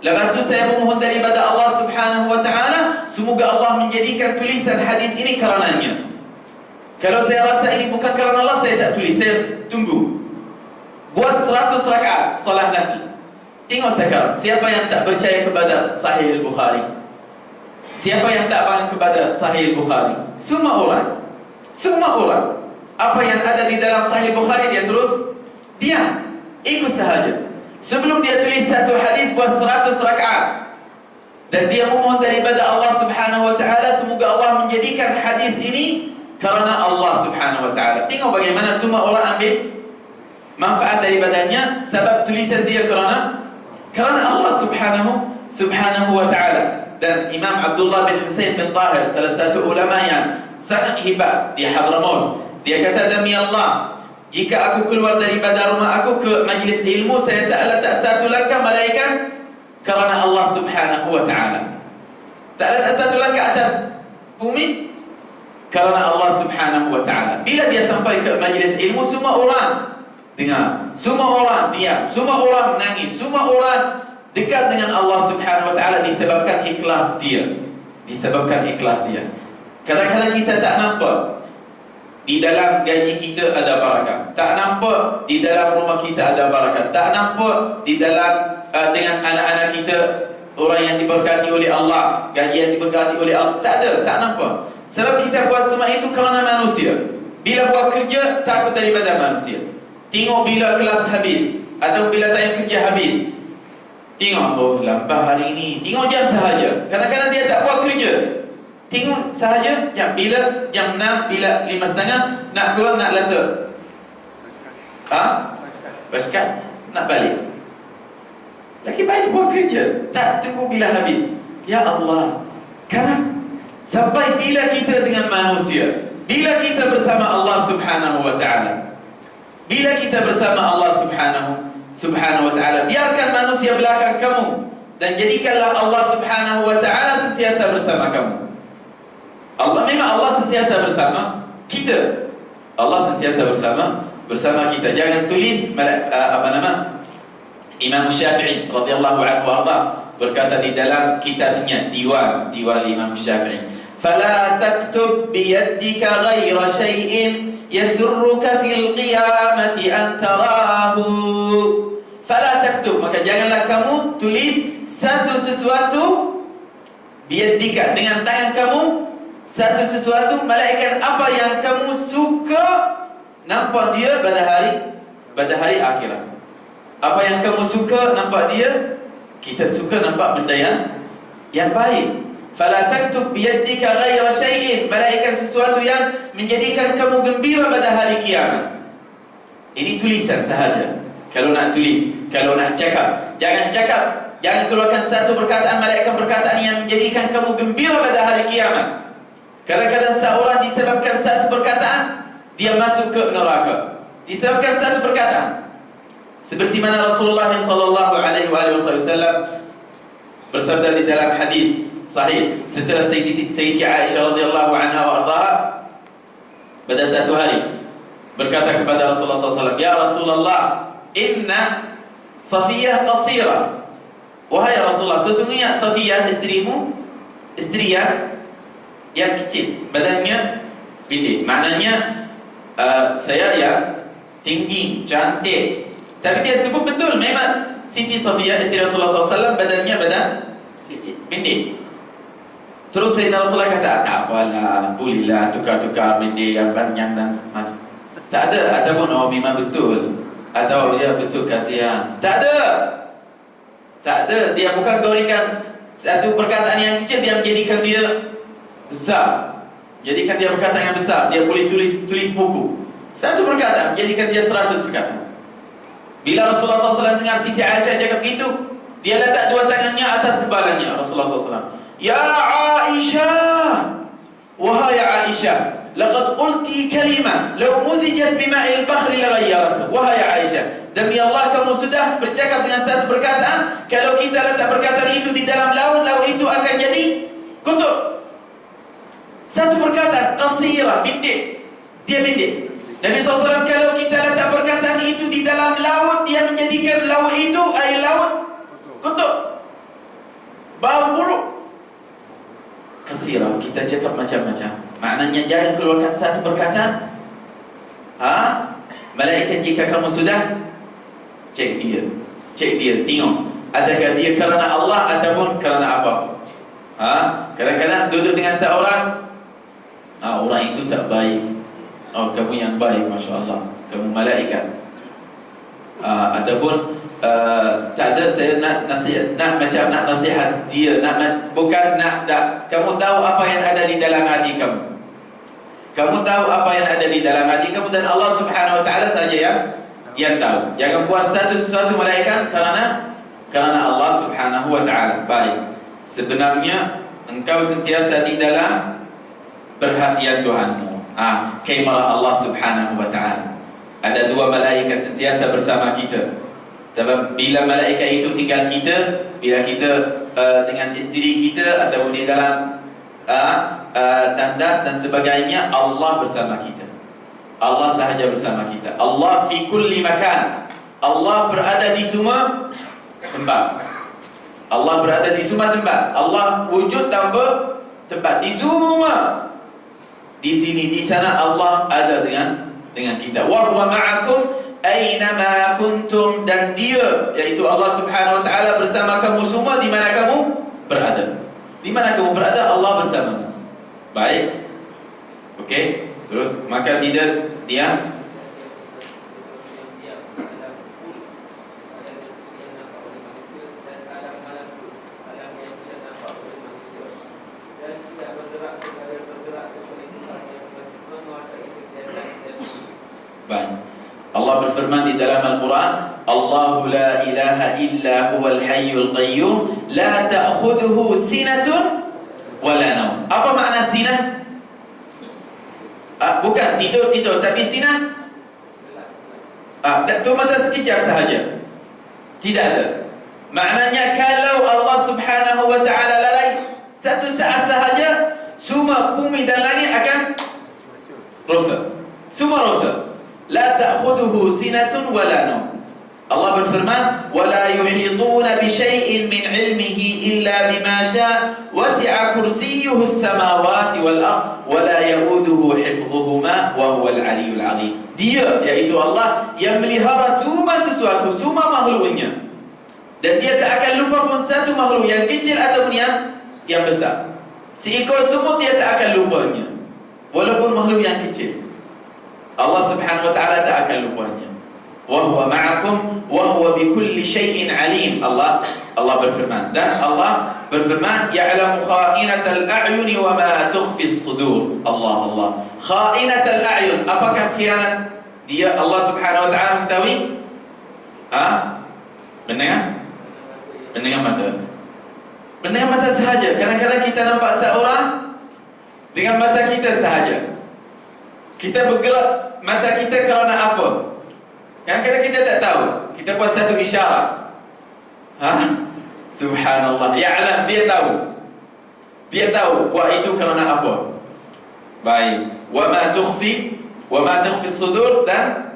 Lepas itu saya memohon daripada Allah Subhanahu wa taala, semoga Allah menjadikan tulisan hadis ini karenanya. Kalau saya rasa ini bukan kerana Allah, saya tak tulis, saya tunggu. Buat 100 rakaat salat nafil. Tengok sekarang, siapa yang tak percaya kepada Sahih Al-Bukhari? Siapa yang tak bangga kepada Sahih Al-Bukhari? Semua orang. Apa yang ada di dalam Sahih Al-Bukhari, dia terus diam, ikut sahaja. Sebelum dia tulis satu hadis, buat 100 rakaat. Dan dia memohon daripada Allah Subhanahu wa taala, semoga Allah menjadikan hadis ini karena Allah Subhanahu wa taala. Tengok bagaimana semua orang ambil manfaat daripadanya, sebab tulisan dia kerana Allah Subhanahu wa taala. Dan Imam Abdullah bin Husain bin Tahir, salah satu ulama yang sangat hebat di Hadramaut, dia kata, demi Allah, jika aku keluar daripada rumah aku ke majlis ilmu, saya tak letak satu langkah malaikat kerana Allah Subhanahu wa taala. Tak letak satu langkah atas bumi kerana Allah Subhanahu wa taala. Bila dia sampai ke majlis ilmu, semua orang dengar, semua orang diam, semua orang menangis, semua orang dekat dengan Allah Subhanahu wa taala disebabkan ikhlas dia. Kadang-kadang kita tak nampak di dalam gaji kita ada barakat, tak nampak di dalam rumah kita ada barakat, tak nampak di dalam dengan anak-anak kita orang yang diberkati oleh Allah, gaji yang diberkati oleh Allah, tak ada, tak nampak. Sebab kita buat semua itu kerana manusia. Bila buat kerja, takut daripada manusia. Tengok bila kelas habis atau bila time kerja habis, tengok, lambat hari ini. Tengok jam sahaja. Kadang-kadang dia tak buat kerja, tengok sahaja jam. Bila jam 6, bila 5.30 nak keluar, nak letak Basikal nak balik. Lagi baik buat kerja, tak tunggu bila habis. Ya Allah, karena sampai bila kita dengan manusia, bila kita bersama Allah Subhanahu wa taala, Subhanahu wa taala, biarkan manusia belakang kamu dan jadikanlah Allah Subhanahu wa taala sentiasa bersama kamu. Allah sentiasa bersama kita. Kita. Jangan tulis Imam Syafi'i radhiyallahu anhu arda berkata di dalam kitabnya Diwan Imam Syafi'i, "Fala taktub bi yaddika ghaira shay'in yasurruka fil qiyamati an tarahu." Fala taktub, maka janganlah kamu tulis sesuatu bi yaddika, dengan tangan kamu, sesuatu malaikat apa yang kamu suka nampak dia pada hari akhirat. Apa yang kamu suka nampak dia, kita suka nampak benda yang baik. Fala taktub biyaddika ghaira syai'in, malaikat sesuatu yang menjadikan kamu gembira pada hari kiamat. Ini tulisan sahaja. Kalau nak tulis, kalau nak cakap, jangan cakap, jangan keluarkan satu perkataan malaikat perkataan yang menjadikan kamu gembira pada hari kiamat. Kadang-kadang seorang disebabkan satu perkataan dia masuk ke neraka. Disebabkan satu perkataan. Seperti mana Rasulullah sallallahu alaihi wasallam bersabda di dalam hadis sahih setelah Sayyidati Aisyah radhiyallahu anha wa ardhaha pada satu hari berkata kepada Rasulullah SAW, "Ya Rasulullah, inna Safiyah qasira." Wahai Rasulullah, sesungguhnya Safiyah istrimu, istri yang kecil, badannya pendek. Maknanya saya yang tinggi, cantik. Tapi dia sebut betul, memang Siti Safiyah istri Rasulullah SAW badannya badan kecil, pendek. Terus Sayyidina Rasulullah kata, tak apalah, bolehlah tukar-tukar pendek yang panjang dan semacam. Tak ada, ataupun oh memang betul, atau dia betul kasihan. Tak ada. Tak ada, dia bukan gorengkan satu perkataan yang kecil, dia menjadikan dia besar. Jadikan dia perkataan yang besar. Dia boleh tulis buku. Satu perkataan menjadikan dia 100 perkataan. Bila Rasulullah SAW dengar Siti Aisyah cakap begitu, dia letak dua tangannya atas kepalanya Rasulullah SAW. Ya Aisyah, wahai Aisyah, laqad qulti kalimah law muzijat bima'il bakhri laghayyaratuh. Wahai Aisyah, demi Allah kamu sudah bercakap dengan satu perkataan, kalau kita letak perkataan itu di dalam laut, laut itu akan jadi kutub. Satu perkataan qasirah, pendek. Dia pendek. Nabi SAW kalau kita letak perkataan itu di dalam laut, dia menjadikan laut itu air laut kutub. Bau buruk. Qasirah, kita cakap macam-macam. Maknanya jangan keluarkan satu perkataan. Malaikat jika kamu sudah cek dia, tengok adakah dia kerana Allah ataupun kerana apa. Kadang-kadang duduk dengan seorang, orang itu tak baik. Oh, kamu yang baik, Masya Allah, kamu malaikat. Ataupun tak ada, saya nak nasihat, nak nasihat dia, bukan nak tak. Kamu tahu apa yang ada di dalam hati kamu. Kamu tahu apa yang ada di dalam hati kamu, dan Allah Subhanahu Wa Taala saja yang tahu. Jangan buat sesuatu malaikat kerana Allah Subhanahu Wa Taala. Baik. Sebenarnya engkau sentiasa di dalam perhatian Tuhanmu. Kamera Allah Subhanahu Wa Taala. Ada dua malaikat sentiasa bersama kita. Bila malaikat itu tinggal kita, bila kita dengan isteri kita atau di dalam tandas dan sebagainya, Allah bersama kita. Allah sahaja bersama kita. Allah fi kulli makan. Allah berada di semua tempat. Allah berada di semua tempat. Allah wujud tanpa tempat. Di semua, di sini, di sana, Allah ada dengan kita. Wa huwa ma'akum aynama kuntum, dan dia yaitu Allah Subhanahu Wa Taala bersama kamu semua di mana kamu berada. Di mana kamu berada, Allah bersamamu. Baik. Okey. Terus maka tidak diam. Allah berfirman di dalam Al-Quran, Allahu la ilaha illa huwal hayyul qayyum la ta'khudhuhu sinatun wala naum. Apa makna sinah? Bukan tidur, tapi sinah tu mata sekejap sahaja. Tidak ada. Maknanya kalau Allah Subhanahu Wa Taala lalai satu saat sahaja, semua bumi dan langit akan rosak. Semua rosak. La ta'khudhuhu sinatun wala naum. Allah berfirman, "Wala yuhituna bi syai'in min 'ilmihi illa bima syaa, wasi'a kursiyyuhu as-samawati wal ard, wa la ya'uduhu hifdhuhuma wa huwal 'aliyyul 'azim." Dia yaitu Allah yang melihara semua sesuatu, semua makhluknya. Dan dia tak akan lupa pun satu makhluk, yang kecil ataupun yang besar. Seekor semut dia tak akan lupanya, walaupun makhluk yang kecil. Allah Subhanahu Wa Taala tak akan lupanya. Wa huwa ma'akum wa huwa bikulli syai'in alim. Allah berfirman, dan Allah berfirman, ya'lamu kha'inatal a'yuni wa ma tukhfi as-sudur. Allah kha'inatal a'yun, apakah khianat dia? Allah Subhanahu Wa Taala mengetahui Dengan mata. Dengan mata sahaja. Kadang-kadang kita nampak seorang dengan mata kita sahaja. Kita bergerak mata kita kerana apa? Kadang-kadang kita tak tahu. Kita buat satu isyarat. Subhanallah. Ya'lam, dia tahu. Dia tahu buat itu kerana apa. Baik. Wa ma tukhfi sudur, dan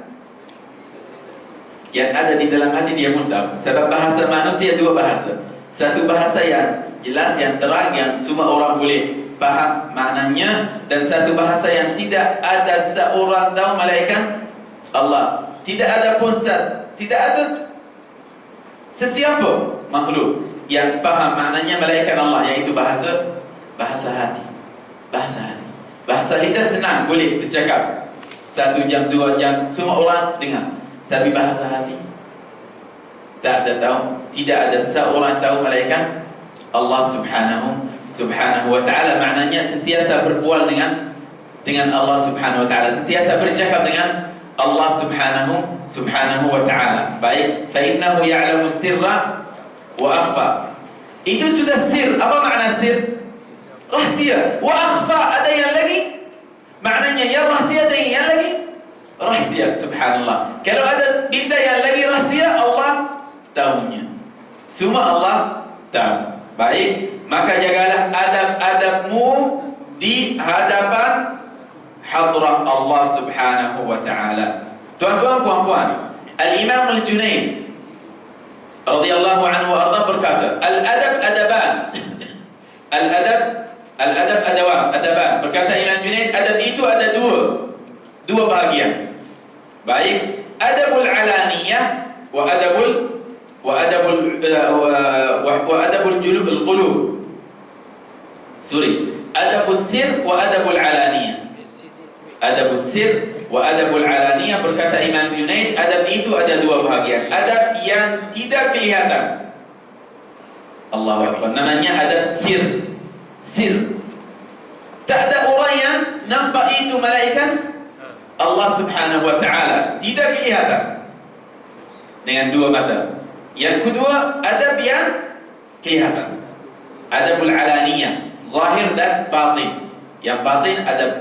yang ada di dalam hati dia pun tahu. Sebab bahasa manusia dua bahasa. Satu bahasa yang jelas, yang terang, yang semua orang boleh faham maknanya, dan satu bahasa yang tidak ada seorang tahu malaikat Allah. Tidak ada sesiapa makhluk yang faham maknanya malaikat Allah, iaitu bahasa hati. Bahasa lidah senang, boleh bercakap 1 jam, 2 jam, semua orang dengar. Tapi bahasa hati tak ada tahu. Tidak ada seorang tahu malaikat Allah subhanahu wa ta'ala. Maknanya sentiasa berbual dengan Allah subhanahu wa ta'ala, sentiasa bercakap dengan Allah subhanahu wa ta'ala. Baik, fa innahu ya'lamu sirra wa akhfa. Itu sudah sir. Apa makna sir? Rahsia. Wa akhfa, ada yang lagi. Maknanya yang rahsia ada yang lagi rahsia. Subhanallah. Kalau ada benda yang lagi rahsia, Allah tahunya. Semua Allah tahu. Baik, maka jagalah adab-adabmu di hadapan hadrah Allah subhanahu wa ta'ala. Tuan-tuan, puan-puan, Al-Imam Al-Junaid radhiyallahu anhu wa arda berkata, Al-adab adaban. Al-adab adaban. Berkata Imam Junaid, adab itu ada dua bahagian. Baik, adabul alaniyah wa adabul qulub. Adabus sir wa adabul alaniyah. Adabus sir wa adabul alaniyah, berkata Imam Junaid, adab itu ada dua bahagian. Adab yang tidak kelihatan, Allahu Akbar, namanya adab sir. Tak ada orang yang nampak itu malaikat Allah subhanahu wa ta'ala, tidak kelihatan dengan dua mata. Yang kedua, adab yang kelihatan, adabul alaniyah, zahir dan batin. Yang batin adab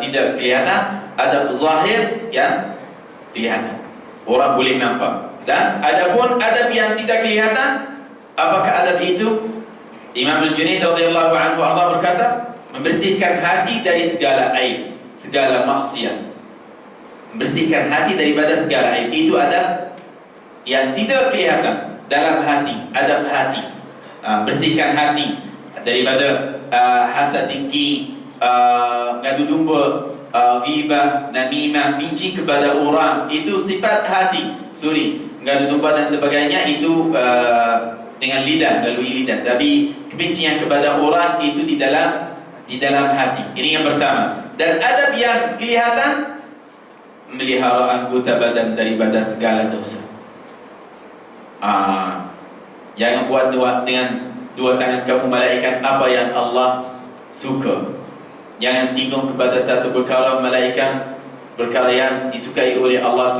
tidak kelihatan, adab zahir yang kelihatan, orang boleh nampak. Dan adapun adab yang tidak kelihatan, apakah adab itu? Imam Al-Junaid radhiyallahu anhu Allah berkata, membersihkan hati dari segala aib, segala maksiat. Membersihkan hati daripada segala aib, itu adab yang tidak kelihatan dalam hati, adab hati. Bersihkan hati daripada hasad dengki, ngadu domba, ghibah, namimah, benci kepada orang. Itu sifat hati. Ngadu domba dan sebagainya itu dengan lidah, melalui lidah. Tapi kebencian kepada orang itu di dalam hati. Ini yang pertama. Dan adab yang kelihatan, melihara anggota badan daripada segala dosa. Jangan buat dengan dua tangan kamu malaikat apa yang Allah suka. Jangan tinggung kepada satu perkara malaikat, perkara yang disukai oleh Allah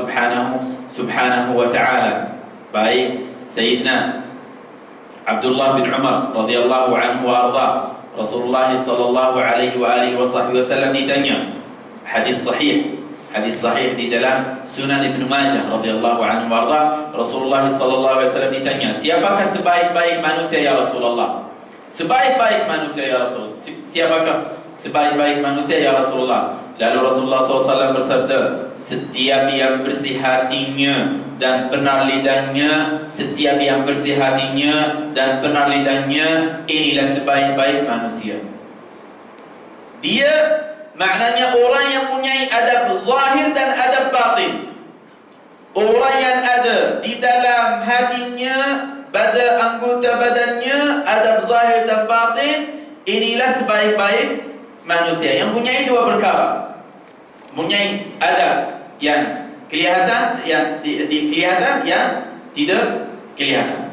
subhanahu wa ta'ala. Baik, Sayyidina Abdullah bin Umar radhiyallahu anhu wa arda, Rasulullah sallallahu alaihi wasallam ditanya, hadis sahih di dalam Sunan Ibn Majah radhiyallahu anhu wa arda, Rasulullah sallallahu alaihi wasallam ditanya, siapakah sebaik-baik manusia ya Rasulullah? Sebaik-baik manusia ya Rasul. Siapakah sebaik-baik manusia ya Rasulullah? Lalu Rasulullah SAW bersabda, setiap yang bersih hatinya dan benar lidahnya, setiap yang bersih hatinya dan benar lidahnya, inilah sebaik-baik manusia. Dia maknanya orang yang punya adab zahir dan adab batin. Orang yang ada di dalam hatinya, pada anggota badannya, adab zahir dan batin, inilah sebaik-baik manusia. Yang punya dua perkara, mempunyai adab yang kelihatan, yang kelihatan, yang tidak kelihatan.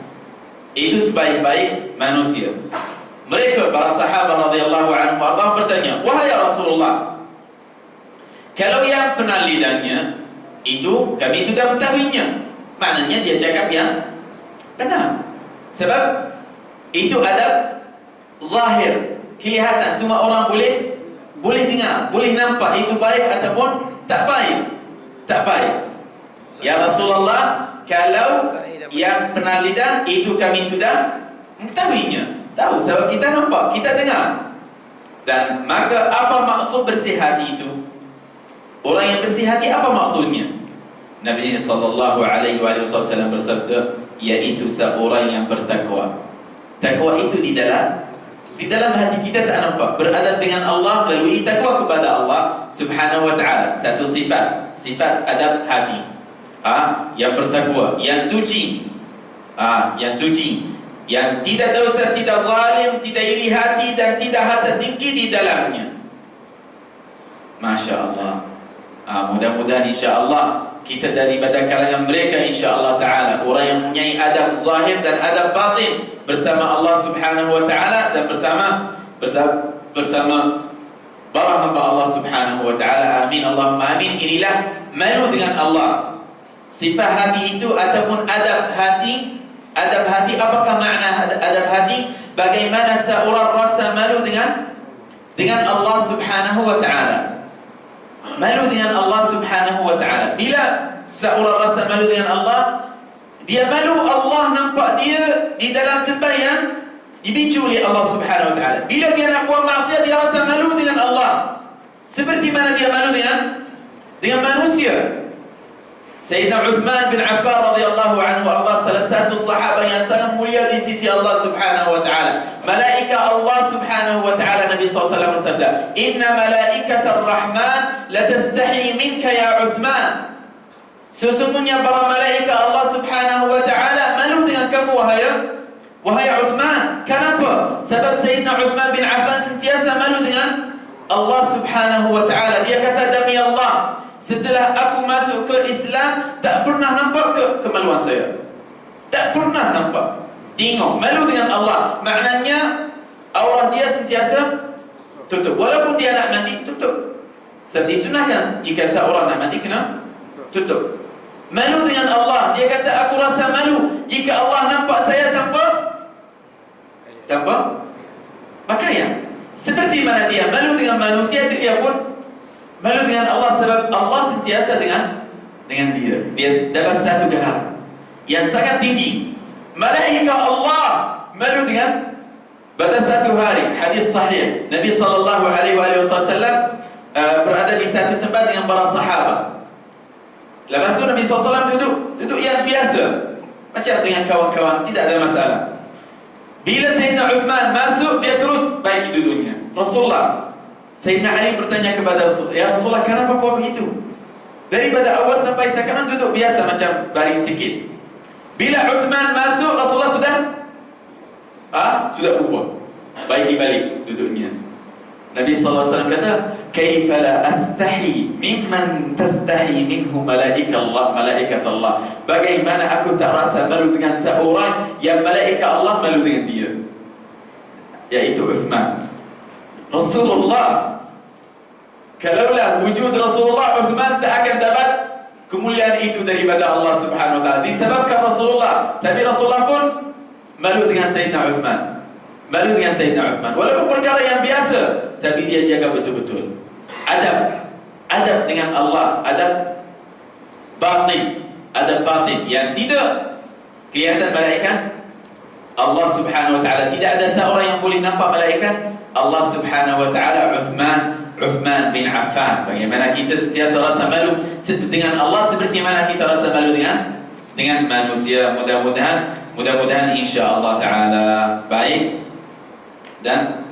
Itu sebaik-baik manusia. Mereka para sahabat radhiyallahu anhum bertanya, wahai Rasulullah, kalau yang penalilannya itu kami sudah mengetahuinya, maknanya dia cakap yang benar. Sebab itu adab zahir, kelihatan, semua orang boleh dengar, boleh nampak itu baik ataupun tak baik. Tak baik. Ya Rasulullah, kalau yang penal lidah itu kami sudah mengetahuinya. Tahu sebab kita nampak, kita dengar. Dan maka apa maksud bersih hati itu? Orang yang bersih hati apa maksudnya? Nabi sallallahu alaihi wasallam bersabda, yaitu seorang yang bertakwa. Takwa itu di dalam hati kita tak nampak. Beradab dengan Allah melalui takwa kepada Allah Subhanahu wa taala. Satu sifat adab hati. Yang bertakwa, yang suci. Yang suci, yang tidak dosa, tidak zalim, tidak iri hati dan tidak hasad dengki di dalamnya. Masya Allah. Mudah-mudahan insya-Allah kita daripada kalangan mereka insya-Allah taala, orang yang mempunyai adab zahir dan adab batin bersama Allah Subhanahu wa taala dan bersama para hamba Allah Subhanahu wa taala. Amin Allahumma amin. Inilah malu dengan Allah. Sifat hati itu ataupun adab hati. Adab hati, apakah makna adab hati? Bagaimana seorang rasa malu dengan Allah Subhanahu wa taala. Malu dengan Allah Subhanahu wa taala. Bila seorang rasa malu dengan Allah, dia malu Allah nampak dia di dalam tempat yang dibenci oleh Allah Subhanahu wa taala. Bila dia nak buat maksiat, dia rasa malu dengan Allah. Seperti mana dia malu dengan manusia. Sayyidina Uthman bin Affan radhiyallahu anhu arda, salah satu sahabat yang sangat mulia di sisi Allah Subhanahu wa taala. Malaikat Allah Subhanahu wa taala, Nabi SAW bersabda, "Inna malaikatar Rahman la tastahi minka ya Uthman." Sesungguhnya para malaikat Allah Subhanahu wa taala malu dengan kamu wahai Uthman. Kenapa? Sebab Sayyidina Uthman bin Affan sentiasa malu dengan Allah Subhanahu wa taala. Dia kata, demi Allah, setelah aku masuk ke Islam, tak pernah nampak kemaluan saya. Tak pernah nampak. Tengok, malu dengan Allah. Maknanya aurat dia sentiasa tutup. Walaupun dia nak mandi, tutup. Sebab disunahkan jika seorang nak mandi kena tutup. Malu dengan Allah. Dia kata, aku rasa malu jika Allah nampak saya tanpa pakaian. Seperti mana dia malu dengan manusia, dia pun malu dengan Allah. Sebab Allah sentiasa dengan dia. Dia dapat satu gelar yang sangat tinggi. Malaikat Allah malu dengan pada satu hari. Hadis sahih, Nabi sallallahu alaihi wasallam berada di satu tempat dengan para sahabat. Lepas tu Nabi SAW duduk yang biasa, macam dengan kawan-kawan, tidak ada masalah. Bila Sayyidina Uthman masuk, dia terus baiki duduknya. Rasulullah, Sayyidina Ali bertanya kepada Rasulullah, ya Rasulullah, kenapa kau begitu? Daripada awal sampai sekarang duduk biasa macam baring sikit. Bila Uthman masuk, Rasulullah sudah berubah, baiki balik duduknya. Nabi SAW kata, kaifa la astahi mimman tastahi minhu malaikat Allah. Bagaimana aku tak rasa malu dengan seorang yang malaikat Allah malu dengan dia, yaitu Uthman. Rasulullah, kalaulah wujud Rasulullah, Uthman tak akan dapat kemuliaan itu daripada Allah Subhanahu wa taala. Disebabkan Rasulullah, tapi Rasulullah pun malu dengan Sayyidina Uthman. Malu dengan Sayyidina Uthman. Walaupun perkara yang biasa, tapi dia jaga betul-betul adab dengan Allah, adab batin yang tidak kelihatan malaikat Allah Subhanahu wa taala. Tidak ada seorang yang boleh nampak malaikat Allah Subhanahu wa taala. Uthman bin Affan. Bagaimana kita sentiasa rasa malu dengan Allah, seperti mana kita rasa malu dengan manusia. Mudah-mudahan insya-Allah taala baik dan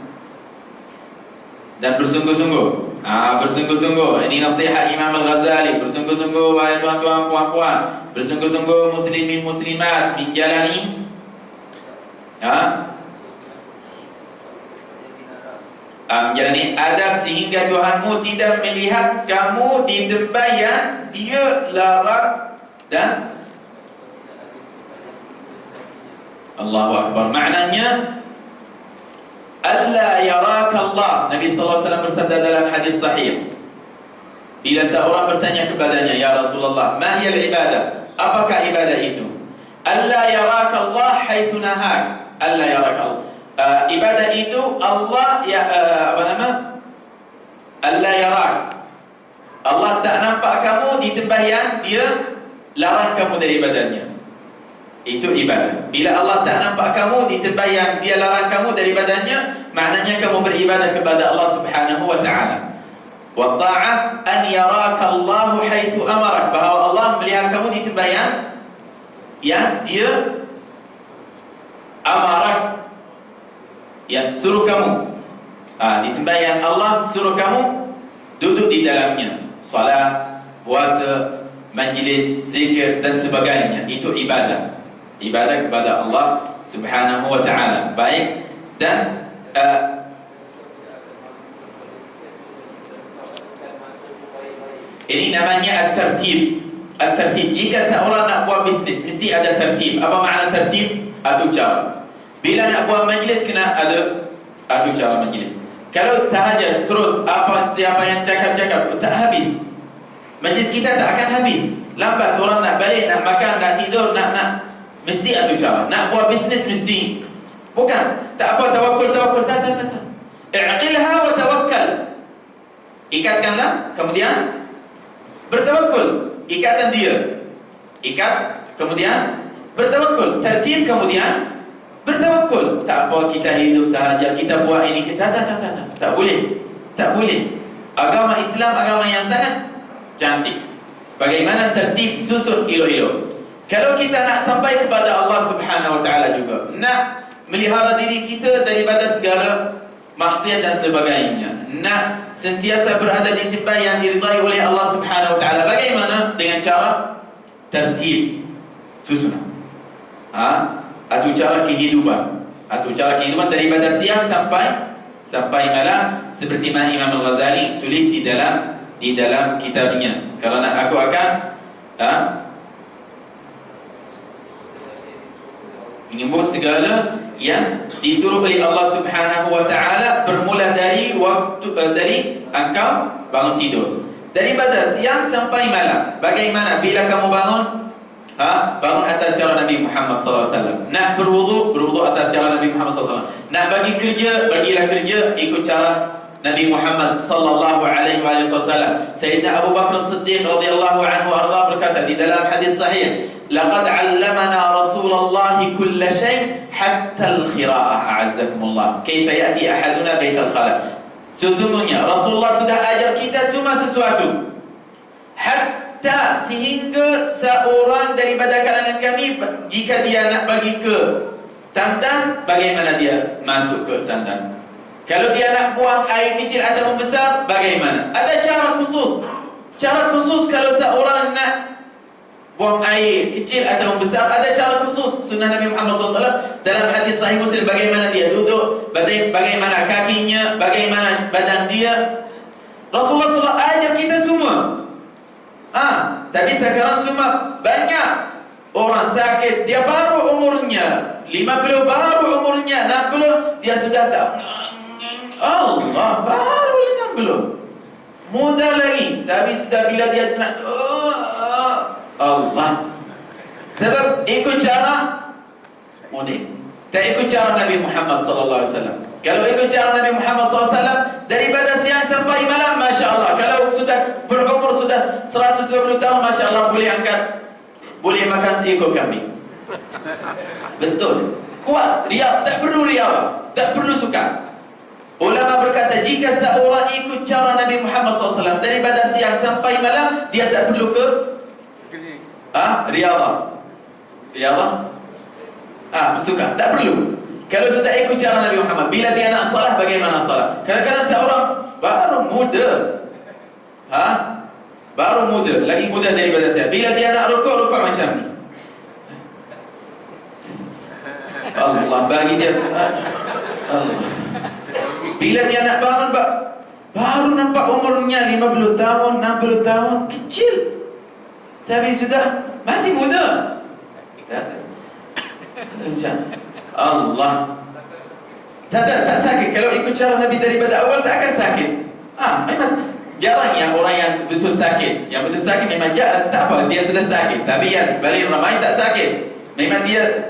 bersungguh-sungguh. Bersungguh-sungguh. Ini nasihat Imam Al-Ghazali. Bersungguh-sungguh wahai tuan-tuan, puan-puan. Bersungguh-sungguh muslimin muslimat menjalani menjalani adab sehingga Tuhanmu tidak melihat kamu di tempat yang dia larang dan Allahu Akbar. Maknanya alla yaraka Allah. Nabi SAW bersabda dalam hadis sahih, bila seorang bertanya kepadanya, ya Rasulullah, ma hiya al-ibadah? Apakah ibadah itu? Alla yaraka Allah haitsu nahak. Alla yaraka Allah. Ibadah itu Allah Alla yarak. Allah tak nampak kamu di tempat yang Dia larang kamu dari ibadahnya. Itu ibadah. Bila Allah tak nampak kamu di tempat yang Dia larang kamu dari ibadahnya, maknanya kamu beribadah kepada Allah Subhanahu wa ta'ala. Wa ta'at an yaraka Allah haitsu amarak, bahawa Allah melihat kamu di tempat yang Dia amarak, yang suruh kamu, di tempat yang Allah suruh kamu duduk di dalamnya. Salat, puasa, majlis, zikir dan sebagainya. Itu ibadah. Ibadah kepada Allah Subhanahu wa ta'ala. Baik. Dan ini namanya at-tertib. At-tertib. Jika seorang nak buat bisnes, mesti ada tertib. Apa makna tertib? Atur cara. Bila nak buat majlis, kena ada atur cara majlis. Kalau sahaja terus siapa yang cakap-cakap, tak habis. Majlis kita tak akan habis. Lambat orang nak balik, nak makan, nak tidur, nak mesti atur cara. Nak buat bisnes mesti. Bukan tak apa tawakul tak. I'qilha wa tawakkal. Ikatkanlah, kemudian bertawakul. Ikatan dia. Ikat, kemudian bertawakul. Tertib, kemudian bertawakul. Tak apa kita hidup sahaja, kita buat ini, kita tak boleh. Tak boleh. Agama Islam agama yang sangat cantik. Bagaimana tertib, susun elok-elok. Kalau kita nak sampai kepada Allah Subhanahu wa ta'ala juga, nak melihara diri kita daripada segala maksiat dan sebagainya, nak sentiasa berada di tempat yang diridai oleh Allah Subhanahu wa ta'ala, bagaimana? Dengan cara tertib, susunan. Atur cara kehidupan. Atur cara kehidupan daripada siang sampai malam, seperti mana Imam Al-Ghazali tulis di dalam kitabnya. Kerana aku akan menyebut segala yang disuruh oleh Allah Subhanahu wa ta'ala, bermula dari engkau bangun tidur, daripada siang sampai malam. Bagaimana bila kamu bangun? Bangun atas cara Nabi Muhammad SAW. Nak berwudu atas cara Nabi Muhammad SAW. Nak bagi kerja, bagilah kerja ikut cara Nabi Muhammad sallallahu alaihi wasallam. Sayyidina Abu Bakar As-Siddiq radhiyallahu anhu arda berkata di dalam hadis sahih, laqad 'allamana Rasulullah kull shay hatta al-qira'ah, a'azzakumullah, kaifa ya'ti ahaduna bait al-khala. Sesungguhnya Rasulullah sudah ajar kita semua sesuatu, hatta sehingga seorang daripada kalangan kami jika dia nak pergi ke tandas, bagaimana dia masuk ke tandas? Kalau dia nak buang air kecil atau besar, bagaimana? Ada cara khusus. Cara khusus kalau seorang nak buang air kecil atau besar, ada cara khusus. Sunnah Nabi Muhammad SAW dalam hadis Sahih Muslim, bagaimana dia duduk, bagaimana kakinya, bagaimana badan dia. Rasulullah SAW ajar kita semua. Tapi sekarang semua banyak orang sakit, dia baru umurnya 50, baru umurnya 60, dia sudah tak. Allah, baru 60, muda lagi, tapi sudah bila dia nak Allah. Sebab ikut cara mudik, tak ikut cara Nabi Muhammad SAW. Kalau ikut cara Nabi Muhammad SAW, daripada siang sampai malam, Masya Allah. Kalau sudah berumur, sudah 120 tahun, Masya Allah, boleh angkat, boleh makan seekor kambing. Betul, kuat, riak, tak perlu riak, tak perlu suka. Ulama berkata, jika seorang ikut cara Nabi Muhammad SAW daripada siang sampai malam, dia tak perlu ke riadah. Suka, tak perlu. Kalau sudah ikut cara Nabi Muhammad, bila dia nak salat, bagaimana salat? Kadang-kadang seorang baru muda, lagi muda daripada saya, bila dia nak rukuk macam ni. Allah bagi dia Allah. Bila dia nak bangun, baru nampak umurnya 50 tahun, 60 tahun, kecil, tapi sudah masih muda. Allah. Tak sakit. Kalau ikut cara Nabi daripada awal, tak akan sakit. Jarang yang orang yang betul sakit. Yang betul sakit memang tak apa, dia sudah sakit. Tapi yang balik ramai tak sakit. Memang dia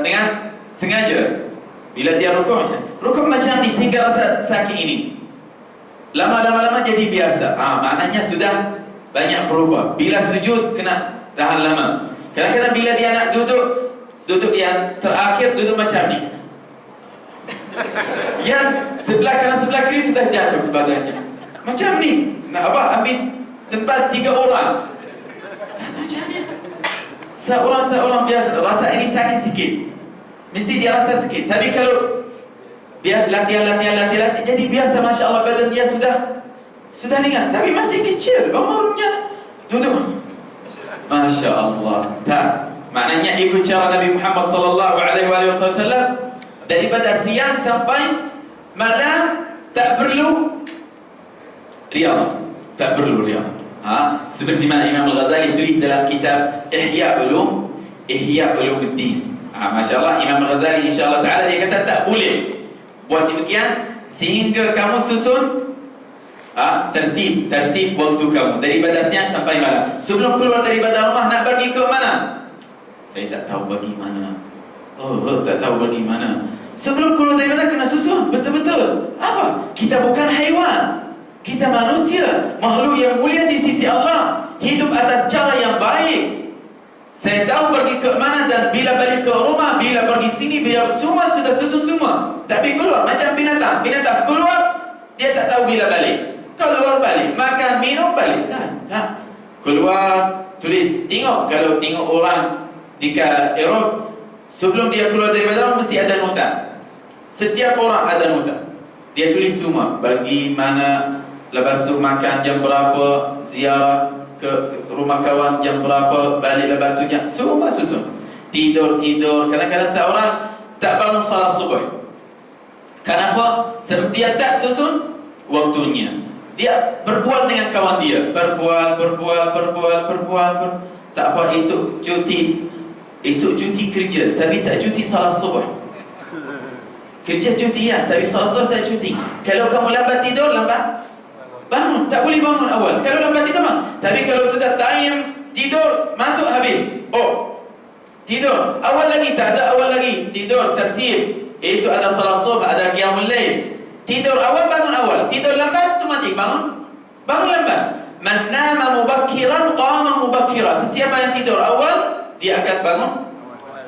dengan sengaja. Bila dia rukuk macam ni sehingga rasa sakit ini. Lama-lama jadi biasa. Maknanya sudah banyak berubah. Bila sujud kena tahan lama. Kadang-kadang bila dia nak duduk yang terakhir duduk macam ni. Yang sebelah kanan sebelah kiri sudah jatuh ke badannya. Macam ni. Nak ambil tempat 3 orang. Macam ni. Seorang biasa rasa ini sakit sikit. Mesti dia rasa sikit. Tapi kalau biar latihan jadi biasa, Masya Allah, badan dia sudah ringan. Tapi masih kecil umurnya. Duduk. Masya Allah. Tak. Maknanya ikut cara Nabi Muhammad sallallahu alaihi wasallam. Daripada siang sampai malam tak perlu riyadhah. Tak perlu riyadhah. Seperti mana Imam Al-Ghazali tulis dalam kitab Ihya Ulumuddin. Masya Allah, Imam Al-Ghazali insya Allah ta'ala dia kata tak boleh buat demikian sehingga kamu susun tertib waktu kamu daripada siang sampai malam. Sebelum keluar daripada rumah nak pergi ke mana? Saya tak tahu pergi mana. Tak tahu pergi mana. Sebelum keluar daripada kena susun betul-betul. Apa? Kita bukan haiwan. Kita manusia, makhluk yang mulia di sisi Allah, hidup atas cara yang baik. Saya tahu pergi ke mana dan bila balik ke rumah, bila pergi sini, bila semua sudah susun semua. Tapi keluar macam binatang keluar, dia tak tahu bila balik. Keluar balik, makan, minum, balik. Keluar, tulis, tengok. Kalau tengok orang di Eropah, sebelum dia keluar dari rumah mesti ada nota. Setiap orang ada nota. Dia tulis semua, pergi mana, lepas tu makan jam berapa, ziarah ke rumah kawan jam berapa, balik lepas tu jam, semua susun. Tidur. Kadang-kadang seorang tak bangun salat subuh. Kenapa? Sebab dia tak susun waktunya. Dia berbual dengan kawan dia, berbual. Tak apa, esok cuti kerja, tapi tak cuti salat subuh. Kerja cuti ya, tapi salat subuh tak cuti. Kalau kamu lambat tidur, lambat bangun, tak boleh bangun awal. Kalau lambat tidur bangun. Tapi kalau sudah time tidur, masuk habis. Tidur. Awal lagi, tak ada awal lagi. Tidur, tertib. Esok ada salat subuh, ada qiyamul lail. Tidur awal, bangun awal. Tidur lambat, otomatik bangun lambat. Man nama mubakkiran, qama mubakkira. Sesiapa yang tidur awal, dia akan bangun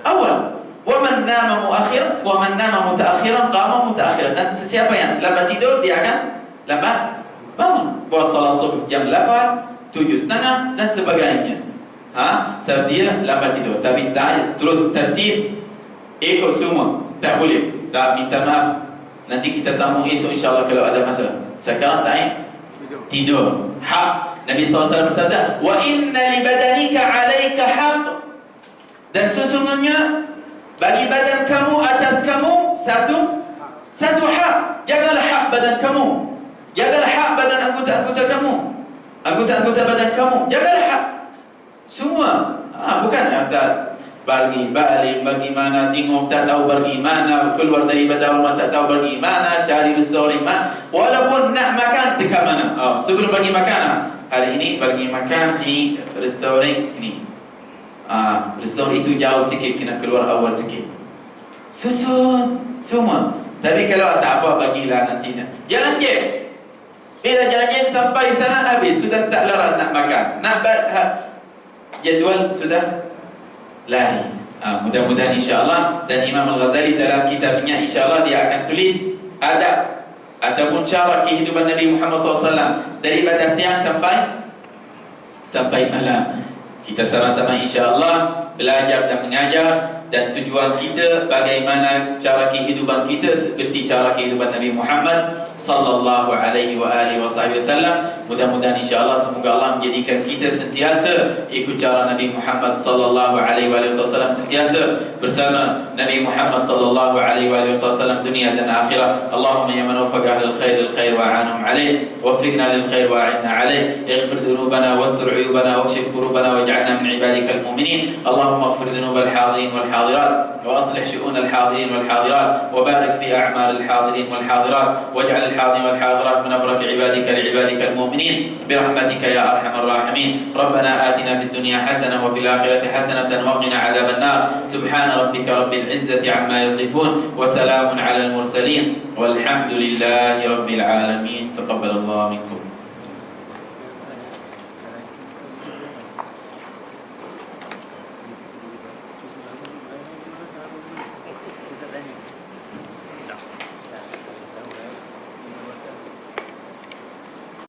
awal. Wa man nama muakhir, wa man nama mutaakhiran, qama mutaakhiran. Dan sesiapa yang lambat tidur, dia akan lambat bangun. Buat salat subuh jam 8, 7:30 dan sebagainya. Sebab dia lambat tidur. Tapi tak terus tertib ikut semua. Tak boleh. Tak, minta maaf. Nanti kita sambung esok insya-Allah kalau ada masa. Sekarang time tidur. Hak Nabi SAW bersabda, "Wa inna li badanika 'alaika haqq." Dan sesungguhnya bagi badan kamu atas kamu satu hak. Jagalah hak badan kamu. Jagalah hak badan anggota-anggota kamu. Anggota-anggota badan kamu. Jagalah hak. Semua. Bukan tak pergi balik, pergi mana, tengok tak tahu pergi mana, keluar daripada rumah tak tahu pergi mana, cari restoran mana. Walaupun nak makan dekat mana. Sebelum pergi makan, hari ini pergi makan di restoran ini. Restoran itu jauh sikit, kena keluar awal sikit. Susun semua. Tapi kalau tak apa, bagilah nantinya. Jalan game. Bila jalan game sampai sana habis, sudah tak larat nak makan. Jadual sudah lari. Mudah-mudahan insya-Allah. Dan Imam Al-Ghazali dalam kitabnya insya-Allah dia akan tulis adab ataupun cara kehidupan Nabi Muhammad SAW daripada siang sampai malam. Kita sama-sama insya-Allah belajar dan mengajar, dan tujuan kita bagaimana cara kehidupan kita seperti cara kehidupan Nabi Muhammad sallallahu alaihi wa alihi wasallam. Mudah-mudahan insya-Allah semoga Allah menjadikan kita sentiasa ikut cara Nabi Muhammad sallallahu alaihi wasallam, sentiasa bersama Nabi Muhammad sallallahu alaihi wasallam dunia dan akhirat. Allahumma ya man wafaqa lil khair wa a'anhum alaih, waffiqna lil khair wa a'inna alaih, ighfir dhunubana wastur 'uyubana wakshif kurubana waj'alna min ibadikal mu'minin. Allahumma اللهم اغفر ذنوب الحاضرين والحاضرات وأصلح شؤون الحاضرين والحاضرات وبارك في أعمال الحاضرين والحاضرات واجعل الحاضرين والحاضرات من أبرك عبادك لعبادك المؤمنين برحمتك يا أرحم الراحمين. ربنا آتنا في الدنيا حسنة وفي الآخرة حسنة وقنا عذاب النار. سبحان ربك رب العزة عما يصفون وسلام على المرسلين والحمد لله رب العالمين. تقبل الله منكم.